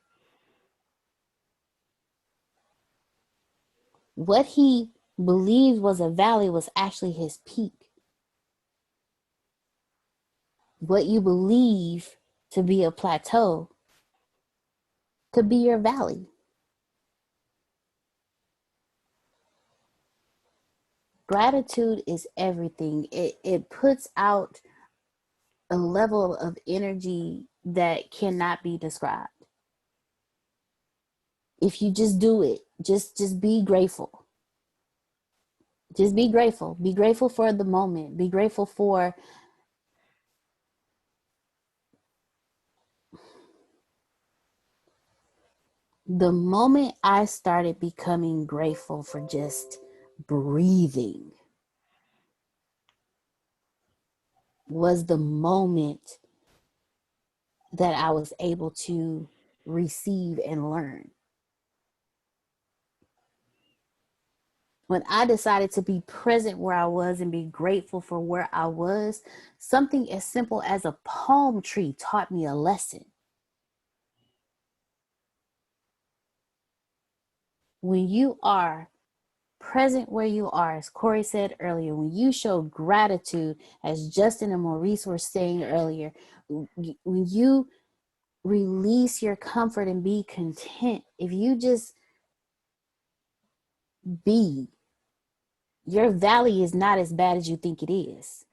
Speaker 1: What he believed was a valley was actually his peak. What you believe to be a plateau could be your valley. Gratitude is everything. It puts out a level of energy that cannot be described. If you just do it, just be grateful. Just be grateful. Be grateful for the moment. Be grateful for the moment I started becoming grateful for just breathing was the moment that I was able to receive and learn. When I decided to be present where I was and be grateful for where I was, something as simple as a palm tree taught me a lesson. When you are present where you are, as Corey said earlier, when you show gratitude, as Justin and Maurice were saying earlier, when you release your comfort and be content, if you just be, your valley is not as bad as you think it is.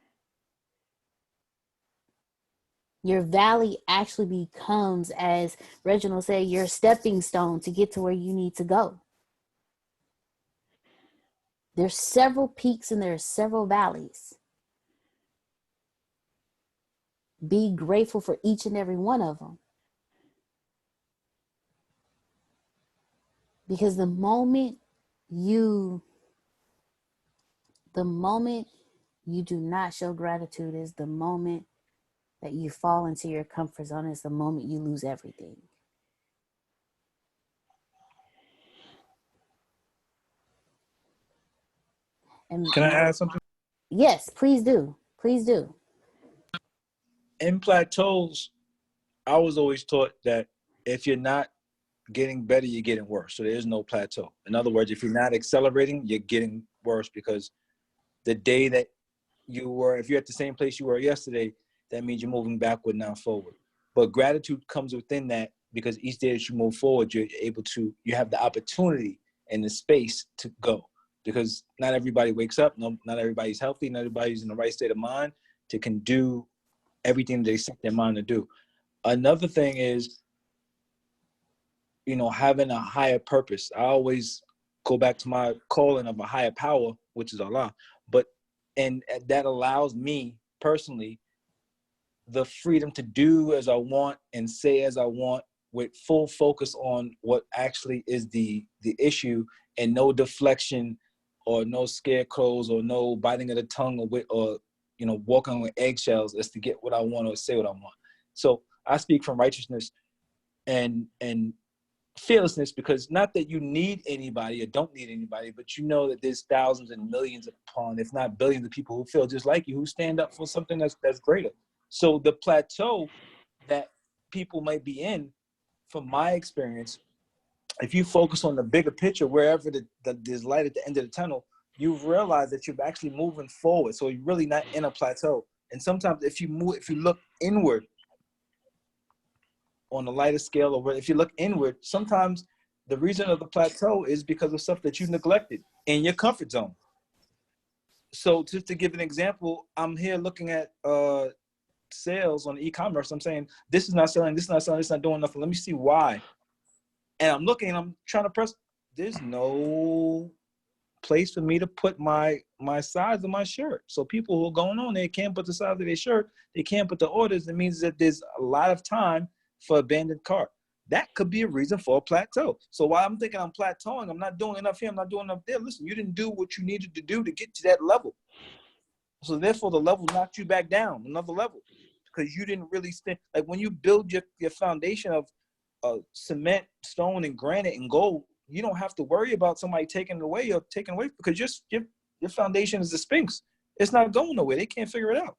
Speaker 1: Your valley actually becomes, as Reginald said, your stepping stone to get to where you need to go. There's several peaks and there's several valleys. Be grateful for each and every one of them. Because the moment you do not show gratitude is the moment that you fall into your comfort zone, is the moment you lose everything. And
Speaker 9: Can I add something?
Speaker 1: yes, please do. Please do.
Speaker 9: In plateaus, I was always taught that if you're not getting better, you're getting worse. So there is no plateau. In other words, if you're not accelerating, you're getting worse, because the day that if you're at the same place you were yesterday, that means you're moving backward, not forward. But gratitude comes within that, because each day that you move forward, you have the opportunity and the space to go. Because not everybody wakes up, not everybody's healthy, not everybody's in the right state of mind to can do everything they set their mind to do. Another thing is, having a higher purpose. I always go back to my calling of a higher power, which is Allah. And that allows me personally the freedom to do as I want and say as I want, with full focus on what actually is the issue, and no deflection or no scarecrows or no biting of the tongue or walking with eggshells as to get what I want or say what I want. So I speak from righteousness and fearlessness, because not that you need anybody or don't need anybody, but you know that there's thousands and millions upon, if not billions, of people who feel just like you, who stand up for something that's greater. So the plateau that people might be in, from my experience, if you focus on the bigger picture, wherever there's light at the end of the tunnel, you realize that you're actually moving forward. So you're really not in a plateau. And sometimes if you look inward, on a lighter scale, or if you look inward, sometimes the reason of the plateau is because of stuff that you neglected in your comfort zone. So just to give an example, I'm here looking at sales on e-commerce. I'm saying, this is not selling, this is not selling, this is not doing nothing. Let me see why. And I'm looking and I'm trying to press, there's no place for me to put my size of my shirt. So people who are going on there can't put the size of their shirt, they can't put the orders. It means that there's a lot of time for abandoned cart. That could be a reason for a plateau. So while I'm thinking I'm plateauing, I'm not doing enough here, I'm not doing enough there. Listen, you didn't do what you needed to do to get to that level. So therefore the level knocked you back down another level, because you didn't really stand. Like when you build your foundation of cement, stone, and granite and gold, you don't have to worry about somebody taking it away or taking away, because your foundation is the Sphinx. It's not going nowhere. They can't figure it out.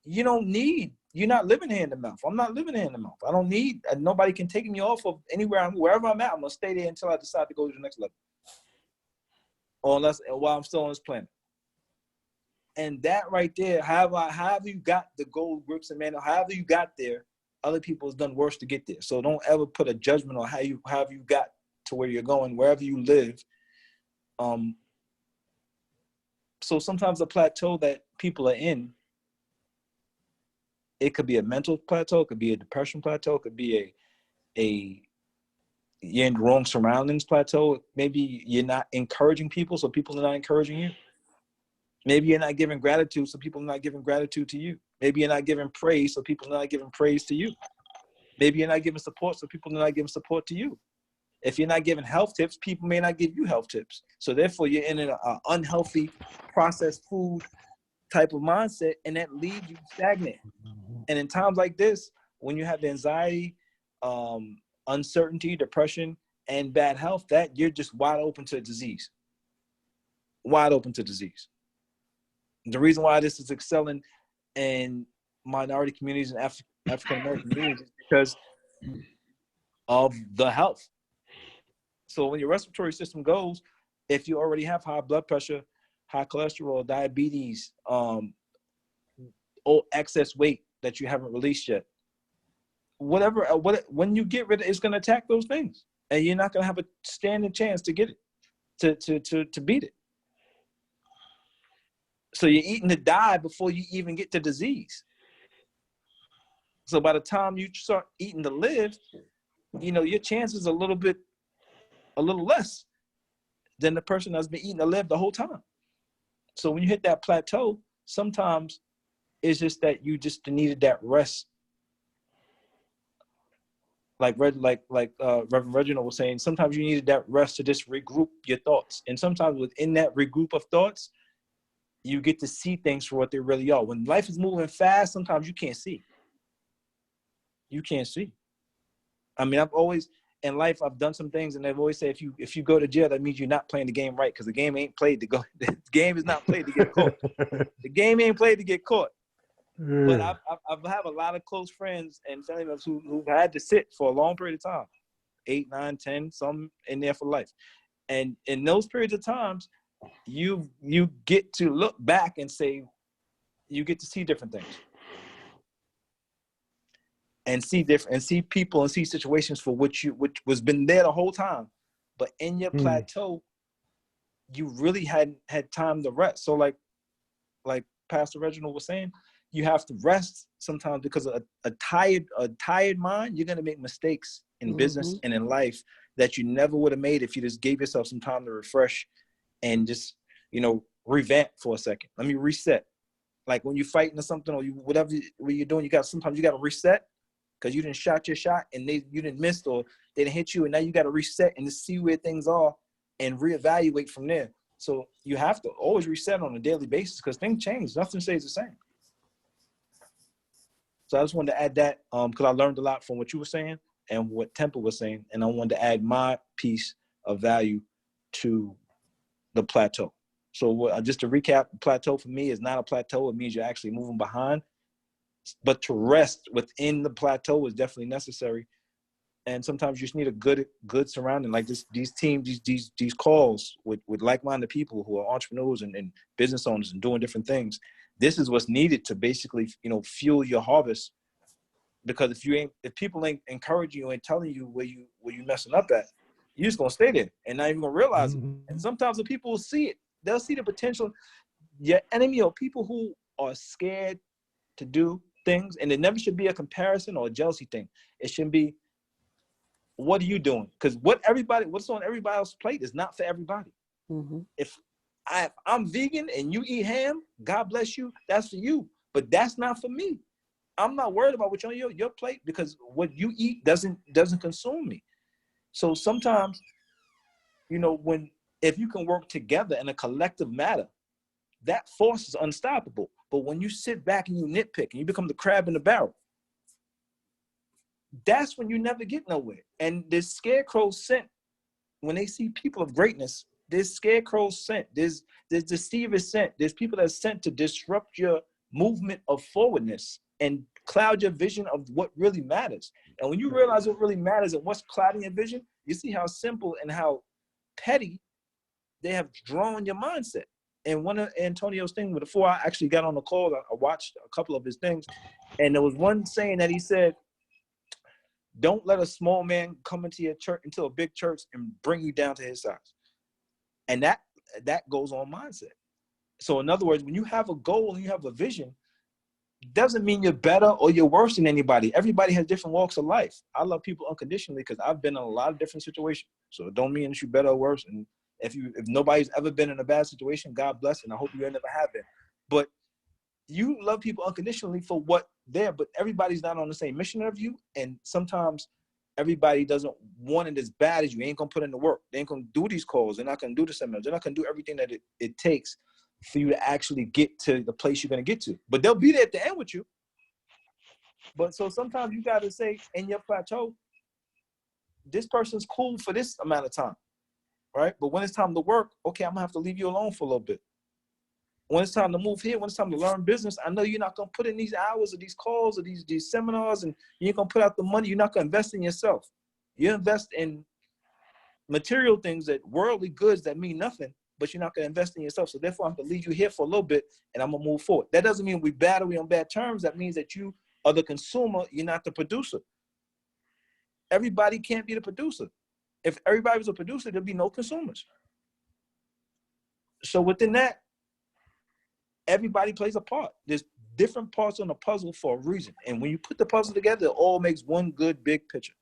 Speaker 9: You don't need, you're not living hand to mouth. I'm not living hand to mouth. I don't need, nobody can take me off of anywhere. Wherever I'm at, I'm gonna stay there until I decide to go to the next level. Or unless, while I'm still on this planet. And that right there, however you got the gold grips and man, however you got there, other people has done worse to get there. So don't ever put a judgment on how you got to where you're going, wherever you live. So sometimes the plateau that people are in, it could be a mental plateau, it could be a depression plateau, it could be a you're in the wrong surroundings plateau. Maybe you're not encouraging people, so people are not encouraging you. Maybe you're not giving gratitude, so people are not giving gratitude to you. Maybe you're not giving praise, so people are not giving praise to you. Maybe you're not giving support, so people are not giving support to you. If you're not giving health tips, people may not give you health tips. So therefore, you're in an unhealthy processed food type of mindset, and that leaves you stagnant. And in times like this, when you have the anxiety, uncertainty, depression, and bad health, that you're just wide open to disease. Wide open to disease. The reason why this is excelling in minority communities and African American communities is because of the health. So when your respiratory system goes, if you already have high blood pressure, high cholesterol, diabetes, or excess weight that you haven't released yet, when you get rid of it, it's going to attack those things, and you're not going to have a standing chance to get it, to beat it. So you're eating to die before you even get to disease. So by the time you start eating to live, your chances a little less than the person that's been eating to live the whole time. So when you hit that plateau, sometimes it's just that you just needed that rest. Like Reverend Reginald was saying, sometimes you needed that rest to just regroup your thoughts. And sometimes within that regroup of thoughts, you get to see things for what they really are. When life is moving fast, sometimes you can't see. You can't see. I mean, I've always, in life, I've done some things, and they've always said, if you go to jail, that means you're not playing the game right, because the game ain't played to go. The game is not played to get caught. The game ain't played to get caught. But I've have a lot of close friends and family members who've had to sit for a long period of time, 8, 9, 10, some in there for life. And in those periods of times, you get to look back and say, you get to see different things. And see people and see situations for which was been there the whole time, but in your plateau, you really hadn't had time to rest. So like Pastor Reginald was saying, you have to rest sometimes, because a tired mind, you're gonna make mistakes in business and in life that you never would have made if you just gave yourself some time to refresh and just revamp for a second. Let me reset. Like when you're fighting or something, or whatever you're doing, sometimes you got to reset, because you didn't shot your shot and you didn't miss, or they didn't hit you, and now you got to reset and to see where things are and reevaluate from there. So you have to always reset on a daily basis, because things change. Nothing stays the same. So I just wanted to add that because I learned a lot from what you were saying and what Temple was saying, and I wanted to add my piece of value to the plateau. So just to recap, plateau for me is not a plateau. It means you're actually moving behind. But to rest within the plateau is definitely necessary. And sometimes you just need a good surrounding, like these teams, these calls with like-minded people who are entrepreneurs and business owners and doing different things. This is what's needed to basically, fuel your harvest Because if people ain't encouraging you and telling you where you messing up at, you're just gonna stay there and not even gonna realize it. And sometimes the people will see it. They'll see the potential. Your enemy or people who are scared to do things, and it never should be a comparison or a jealousy thing. It should be, what are you doing? Because what's on everybody else's plate is not for everybody.
Speaker 1: Mm-hmm.
Speaker 9: If I'm vegan and you eat ham, God bless you, that's for you. But that's not for me. I'm not worried about what's on your plate, because what you eat doesn't consume me. So sometimes, if you can work together in a collective matter, that force is unstoppable. But when you sit back and you nitpick and you become the crab in the barrel, that's when you never get nowhere. And there's scarecrows sent when they see people of greatness. There's scarecrows sent. There's deceivers sent. There's people that are sent to disrupt your movement of forwardness and cloud your vision of what really matters. And when you realize what really matters and what's clouding your vision, you see how simple and how petty they have drawn your mindset. And one of Antonio's things, before I actually got on the call, I watched a couple of his things, and there was one saying that he said, don't let a small man come into your church, into a big church, and bring you down to his size. And that goes on mindset. So in other words, when you have a goal and you have a vision, doesn't mean you're better or you're worse than anybody. Everybody has different walks of life. I love people unconditionally because I've been in a lot of different situations. So it don't mean that you're better or worse. And if nobody's ever been in a bad situation, God bless, and I hope you never have been. But you love people unconditionally for what they're, but everybody's not on the same mission of you. And sometimes everybody doesn't want it as bad as you. They ain't gonna put in the work. They ain't gonna do these calls. They're not gonna do the seminars. They're not gonna do everything that it takes for you to actually get to the place you're gonna get to. But they'll be there at the end with you. But so sometimes you gotta say in your plateau, this person's cool for this amount of time, right? But when it's time to work, okay, I'm gonna have to leave you alone for a little bit. When it's time to move here, when it's time to learn business, I know you're not gonna put in these hours of these calls or these seminars, and you ain't gonna put out the money. You're not gonna invest in yourself. You invest in material things, that worldly goods that mean nothing, but you're not gonna invest in yourself. So therefore, I'm gonna leave you here for a little bit, and I'm gonna move forward. That doesn't mean we on bad terms. That means that you are the consumer. You're not the producer. Everybody can't be the producer. If everybody was a producer, there'd be no consumers. So within that, everybody plays a part. There's different parts on the puzzle for a reason. And when you put the puzzle together, it all makes one good big picture.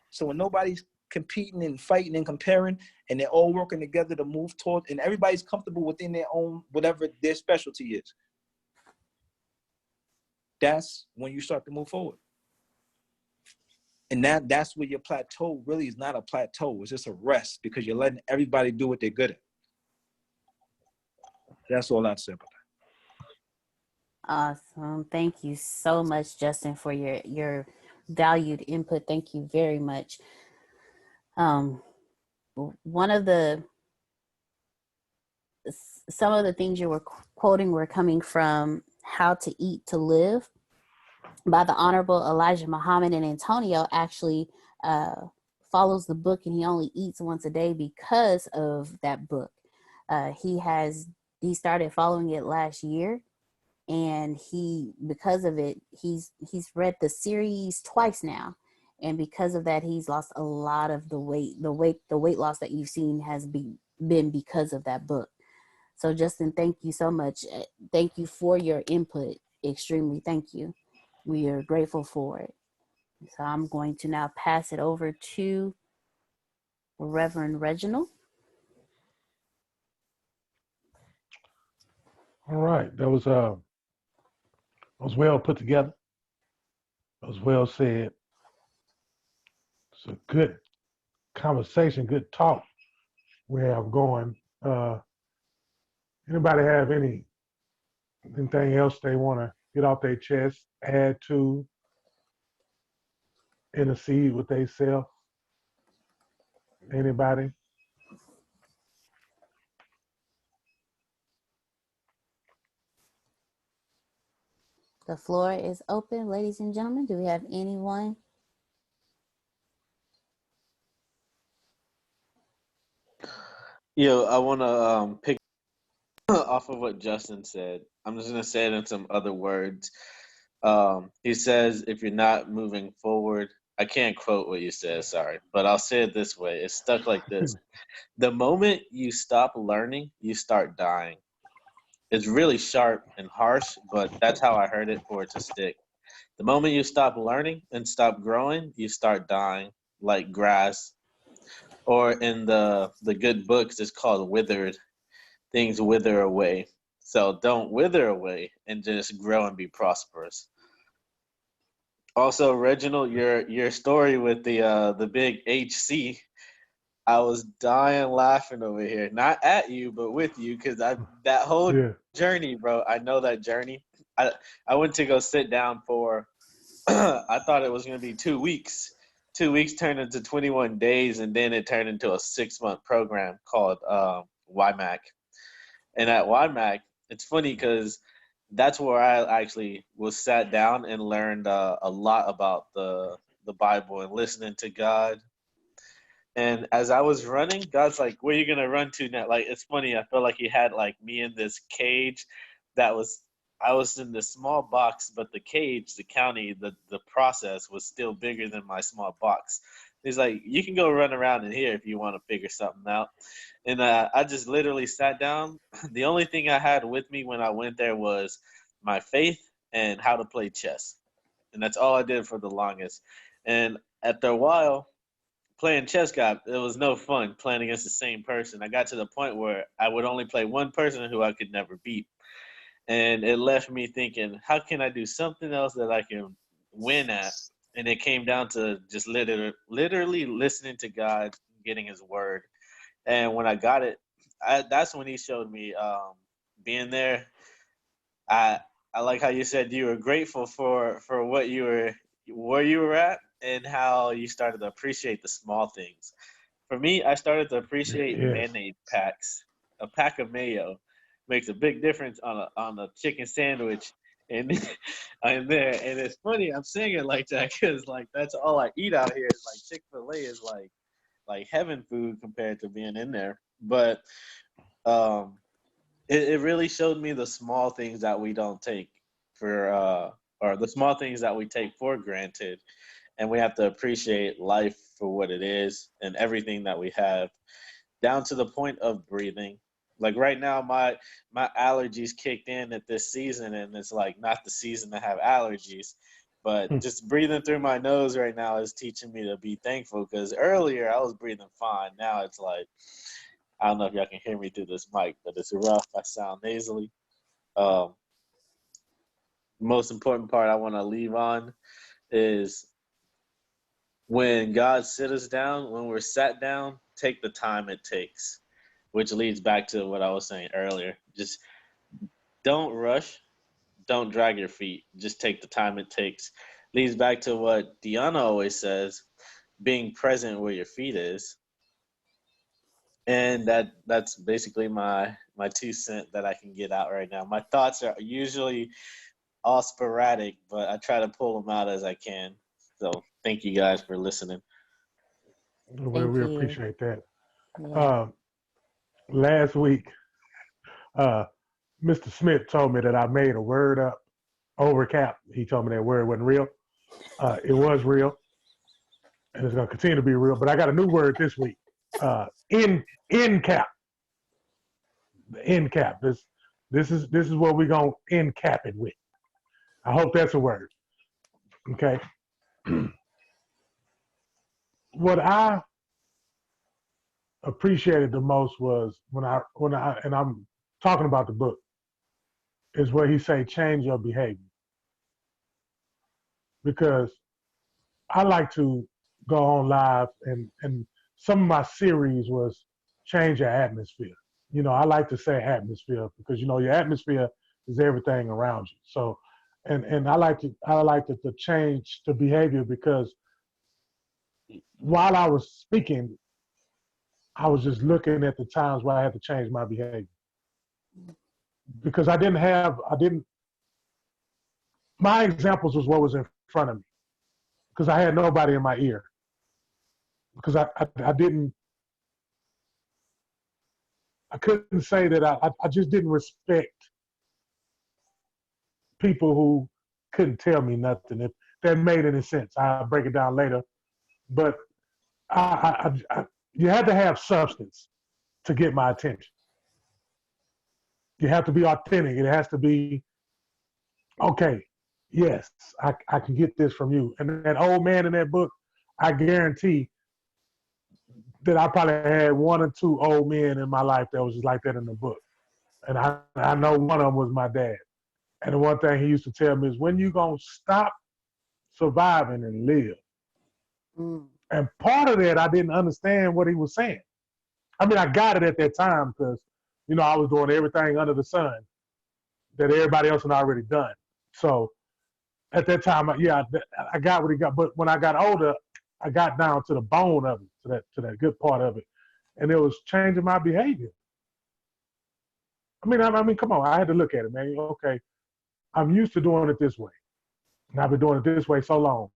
Speaker 9: So when nobody's competing and fighting and comparing, and they're all working together to move toward, and everybody's comfortable within their own, whatever their specialty is, that's when you start to move forward. And that's where your plateau really is not a plateau. It's just a rest, because you're letting everybody do what they're good at. That's all I'd say about that.
Speaker 1: Awesome. Thank you so much, Justin, for your valued input. Thank you very much. Some of the things you were quoting were coming from How to Eat to Live by the Honorable Elijah Muhammad, and Antonio actually follows the book, and he only eats once a day because of that book. He started following it last year, and because of it, he's read the series twice now, and because of that, he's lost a lot of the weight loss that you've seen has been because of that book. So Justin, thank you so much. Thank you for your input. Extremely thank you. We are grateful for it. So I'm going to now pass it over to Reverend Reginald.
Speaker 2: All right, that was well put together. It was well said. It's a good conversation, good talk we have going. Anybody have anything else they want to get off their chest, add to, intercede with themselves? Anybody?
Speaker 1: The floor is open, ladies and gentlemen. Do we have anyone?
Speaker 4: I want to pick off of what Justin said. I'm just going to say it in some other words. He says, if you're not moving forward, I can't quote what you said, sorry, but I'll say it this way. It's stuck like this. The moment you stop learning, you start dying. It's really sharp and harsh, but that's how I heard it for it to stick. The moment you stop learning and stop growing, you start dying like grass. Or in the good books, it's called withered. Things wither away. So don't wither away and just grow and be prosperous. Also, Reginald, your story with the big HC, I was dying laughing over here. Not at you, but with you, because I that whole
Speaker 2: Yeah.
Speaker 4: journey, bro. I know that journey. I went to go sit down for I thought it was gonna be 2 weeks. 2 weeks turned into 21 days, and then it turned into a 6-month program called YMAC. And at YMAC, it's funny because that's where I actually was sat down and learned a lot about the Bible and listening to God. And as I was running, God's like, "Where are you gonna run to now?" Like, it's funny. I felt like He had like me in this cage. That was I was in this small box, but the cage, the county, the process was still bigger than my small box. He's like, "You can go run around in here if you want to figure something out." And I just literally sat down. The only thing I had with me when I went there was my faith and how to play chess, and that's all I did for the longest. And after a while, playing chess it was no fun playing against the same person. I got to the point where I would only play one person who I could never beat. And it left me thinking, how can I do something else that I can win at? And it came down to just literally listening to God, getting His word. And when I got it, that's when He showed me being there. I I like how you said you were grateful for what you were where you were at and how you started to appreciate the small things. For me, I started to appreciate
Speaker 2: Yes.
Speaker 4: mayonnaise packs. A pack of mayo makes a big difference on a chicken sandwich. And I'm there, and it's funny. I'm saying it like that because like that's all I eat out here. Is like Chick-fil-A is like heaven food compared to being in there. But um, it really showed me the small things that we don't take for or the small things that we take for granted, and we have to appreciate life for what it is and everything that we have, down to the point of breathing. Like right now, my allergies kicked in at this season, and it's like not the season to have allergies. But just breathing through my nose right now is teaching me to be thankful, because earlier I was breathing fine. Now it's like, I don't know if y'all can hear me through this mic, but it's rough. I sound nasally. Um, Most important part I want to leave on is when God sit us down, when we're sat down, take the time it takes, which leads back to what I was saying earlier. Just don't rush, don't drag your feet. Just take the time it takes. Leads back to what Deanna always says, being present where your feet is. And that's basically my 2 cents that I can get out right now. My thoughts are usually all sporadic, but I try to pull them out as I can. So thank you guys for listening.
Speaker 1: Thank
Speaker 2: We
Speaker 1: you.
Speaker 2: appreciate that.
Speaker 1: Yeah.
Speaker 2: Last week, uh, Mr. Smith told me that I made a word up over cap. He told me that word wasn't real. It was real, and it's going to continue to be real. But I got a new word this week. In cap. The end cap. This is what we're gonna end cap it with. I hope that's a word. Okay. What I appreciated the most was when I and I'm talking about the book, is where he say change your behavior. Because I like to go on live, and some of my series was change your atmosphere. I like to say atmosphere because your atmosphere is everything around you. So, and I like to change the behavior because while I was speaking, I was just looking at the times where I had to change my behavior because I didn't. My examples was what was in front of me because I had nobody in my ear because I didn't. I couldn't say that I just didn't respect people who couldn't tell me nothing. If that made any sense, I'll break it down later. But you had to have substance to get my attention. You have to be authentic. It has to be, okay, yes, I can get this from you. And that old man in that book, I guarantee that I probably had one or two old men in my life that was just like that in the book. And I know one of them was my dad. And the one thing he used to tell me is, when you going to stop surviving and live?
Speaker 1: Mm.
Speaker 2: And part of that, I didn't understand what he was saying. I mean, I got it at that time because, I was doing everything under the sun that everybody else had already done. So at that time, I got what he got. But when I got older, I got down to the bone of it, to that good part of it. And it was changing my behavior. I mean, come on, I had to look at it, man. Okay, I'm used to doing it this way. And I've been doing it this way so long.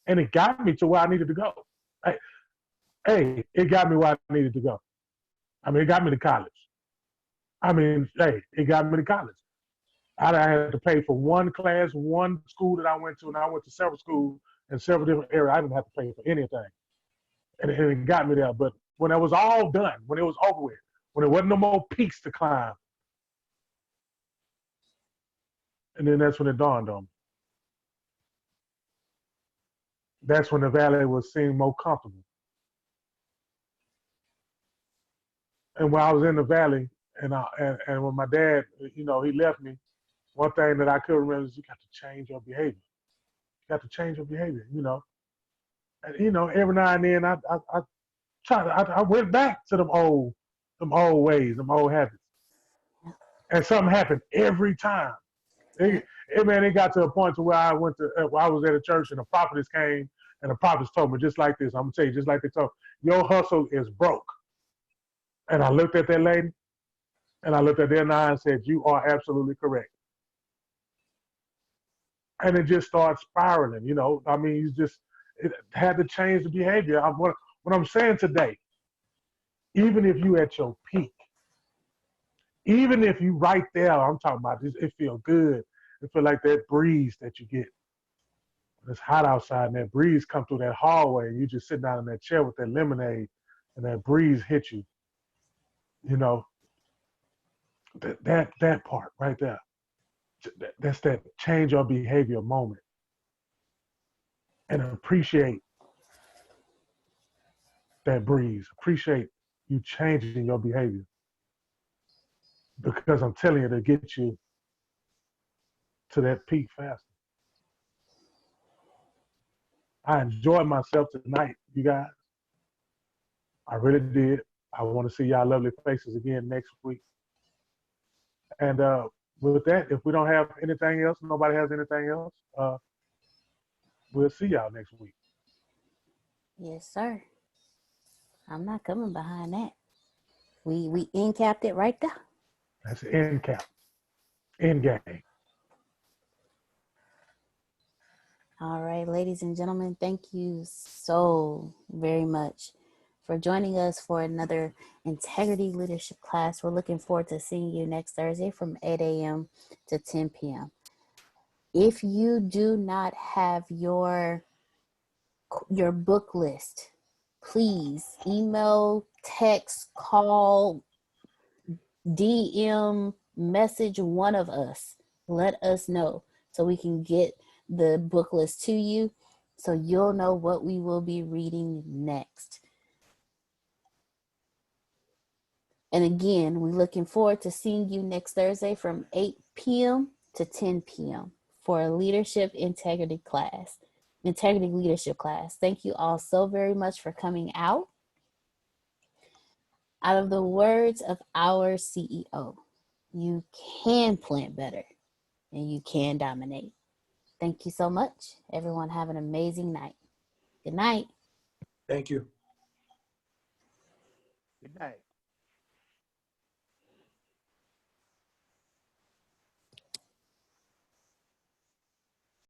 Speaker 2: And it got me to where I needed to go. Hey, it got me where I needed to go. I mean, it got me to college. It got me to college. I had to pay for one class, one school that I went to, and I went to several schools in several different areas. I didn't have to pay for anything. And it got me there. But when it was all done, when it was over with, when there wasn't no more peaks to climb, and then that's when it dawned on me. That's when the valley was seeming more comfortable. And when I was in the valley, and when my dad, he left me, one thing that I could remember is, you got to change your behavior. You got to change your behavior, And, every now and then I went back to them old ways, them old habits. And something happened every time. It got to a point to where I was at a church, and the prophets came, and the prophets told me just like this. I'm gonna tell you, just like they told me, your hustle is broke. And I looked at that lady, and I looked at their eye and said, you are absolutely correct. And it just started spiraling, it had to change the behavior. What I'm saying today, even if you at your peak, even if you right there, I'm talking about this, it feel good. It feel like that breeze that you get. It's hot outside, and that breeze come through that hallway, and you just sit down in that chair with that lemonade, and that breeze hit you. That part right there. That's that change your behavior moment. And appreciate that breeze. Appreciate you changing your behavior. Because I'm telling you, to get you to that peak faster. I enjoyed myself tonight, you guys. I really did. I want to see y'all lovely faces again next week. And with that, if we don't have anything else, nobody has anything else, we'll see y'all next week.
Speaker 1: Yes, sir. I'm not coming behind that. We end capped it right there.
Speaker 2: That's the end cap. End game.
Speaker 1: All right, ladies and gentlemen, thank you so very much for joining us for another integrity leadership class. We're looking forward to seeing you next Thursday from 8 a.m. to 10 p.m. If you do not have your book list, please email, text, call, DM, message one of us. Let us know so we can get the book list to you so you'll know what we will be reading next. And again, we're looking forward to seeing you next Thursday from 8 p.m. to 10 p.m. for a leadership integrity leadership class. Thank you all so very much for coming out. Out of the words of our CEO, you can plant better and you can dominate. Thank you so much. Everyone have an amazing night. Good night.
Speaker 9: Thank you.
Speaker 2: Good night.